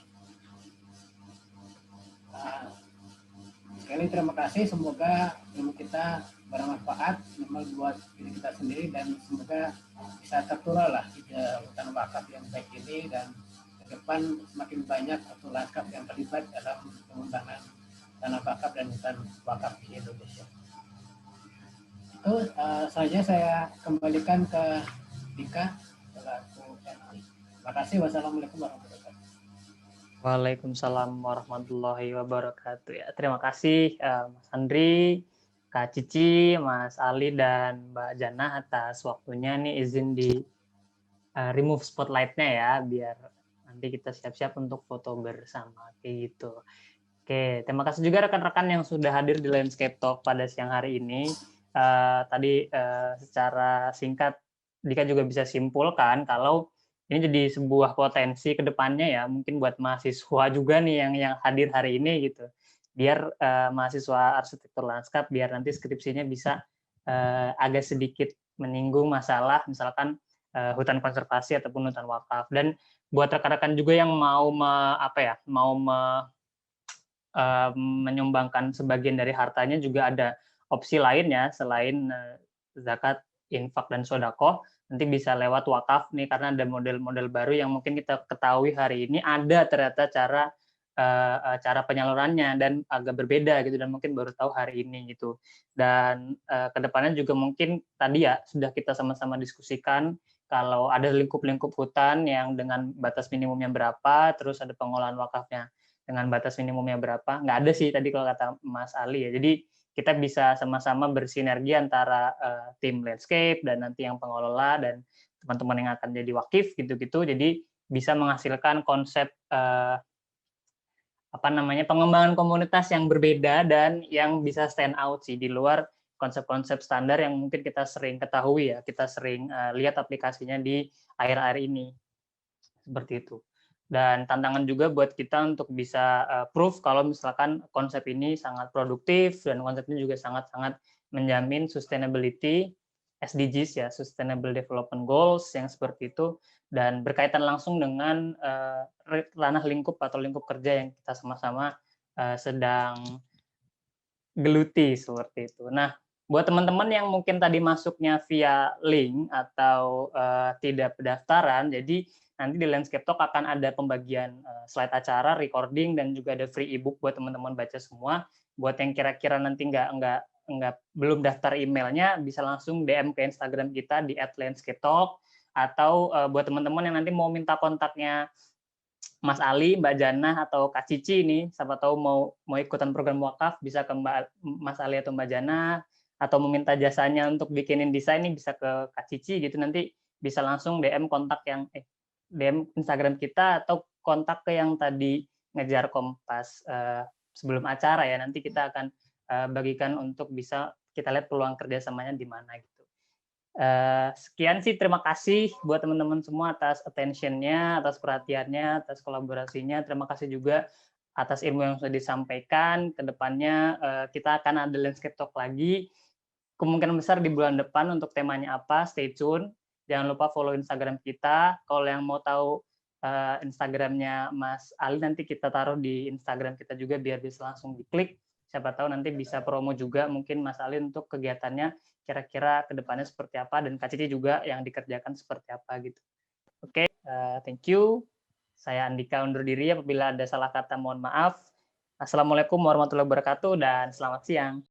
Speaker 2: Sekali terima kasih, semoga ilmu kita bermanfaat memang buat diri kita sendiri dan semoga bisa tertular lah di hutan wakaf yang baik ini, dan ke depan semakin banyak hutan wakaf yang terlibat dalam pengembangan tanah wakaf dan hutan wakaf di Indonesia. Itu saja saya kembalikan ke Dika selaku MC. Terima kasih. Wassalamualaikum warahmatullahi wabarakatuh.
Speaker 1: Waalaikumsalam warahmatullahi wabarakatuh. Ya, terima kasih Mas Andri, Kak Cici, Mas Ali, dan Mbak Jana atas waktunya. Nih izin di remove spotlight-nya ya, biar nanti kita siap-siap untuk foto bersama kayak gitu. Oke, terima kasih juga rekan-rekan yang sudah hadir di Landscape Talk pada siang hari ini. Tadi secara singkat Dika juga bisa simpulkan kalau ini jadi sebuah potensi ke depannya ya, mungkin buat mahasiswa juga nih yang hadir hari ini gitu. Biar mahasiswa arsitektur lanskap biar nanti skripsinya bisa agak sedikit menyinggung masalah misalkan hutan konservasi ataupun hutan wakaf. Dan buat rekan-rekan juga yang mau menyumbangkan sebagian dari hartanya juga ada opsi lainnya selain zakat, infak, dan sodako. nanti bisa lewat wakaf nih, karena ada model-model baru yang mungkin kita ketahui hari ini ada ternyata cara penyalurannya dan agak berbeda gitu, dan mungkin baru tahu hari ini gitu. Dan kedepannya juga mungkin tadi ya sudah kita sama-sama diskusikan kalau ada lingkup-lingkup hutan yang dengan batas minimumnya berapa, terus ada pengolahan wakafnya dengan batas minimumnya berapa. Nggak ada sih tadi kalau kata Mas Ali ya. Jadi kita bisa sama-sama bersinergi antara tim landscape dan nanti yang pengelola dan teman-teman yang akan jadi wakif gitu-gitu. Jadi bisa menghasilkan konsep pengembangan komunitas yang berbeda dan yang bisa stand out sih di luar konsep-konsep standar yang mungkin kita sering ketahui ya, kita sering lihat aplikasinya di akhir-akhir ini seperti itu. Dan tantangan juga buat kita untuk bisa proof kalau misalkan konsep ini sangat produktif dan konsep ini juga sangat-sangat menjamin sustainability, SDGs ya, Sustainable Development Goals yang seperti itu, dan berkaitan langsung dengan ranah lingkup atau lingkup kerja yang kita sama-sama sedang geluti seperti itu. Nah, buat teman-teman yang mungkin tadi masuknya via link atau tidak pendaftaran, jadi nanti di Landscape Talk akan ada pembagian slide acara, recording, dan juga ada free ebook buat teman-teman baca semua. Buat yang kira-kira nanti belum daftar emailnya, bisa langsung DM ke Instagram kita di @landscapetalk, atau buat teman-teman yang nanti mau minta kontaknya Mas Ali, Mbak Jannah, atau Kak Cici ini, siapa tahu mau ikutan program wakaf, bisa ke Mas Ali atau Mbak Jannah, atau meminta jasanya untuk bikinin desain ini bisa ke Kak Cici gitu, nanti bisa langsung DM DM Instagram kita atau kontak ke yang tadi ngejar Kompas sebelum acara ya, nanti kita akan bagikan untuk bisa kita lihat peluang kerjasamanya di mana gitu. Sekian sih, terima kasih buat teman-teman semua atas attention-nya, atas perhatiannya, atas kolaborasinya. Terima kasih juga atas ilmu yang sudah disampaikan. Kedepannya kita akan ada Landscape Talk lagi. Kemungkinan besar di bulan depan untuk temanya apa, stay tune. Jangan lupa follow Instagram kita. Kalau yang mau tahu Instagramnya Mas Ali, nanti kita taruh di Instagram kita juga biar bisa langsung diklik. Siapa tahu nanti bisa promo juga mungkin Mas Ali untuk kegiatannya kira-kira ke depannya seperti apa, dan Kak Cici juga yang dikerjakan seperti apa gitu. Oke, thank you. Saya Andika undur diri, apabila ada salah kata mohon maaf. Assalamualaikum warahmatullahi wabarakatuh dan selamat siang.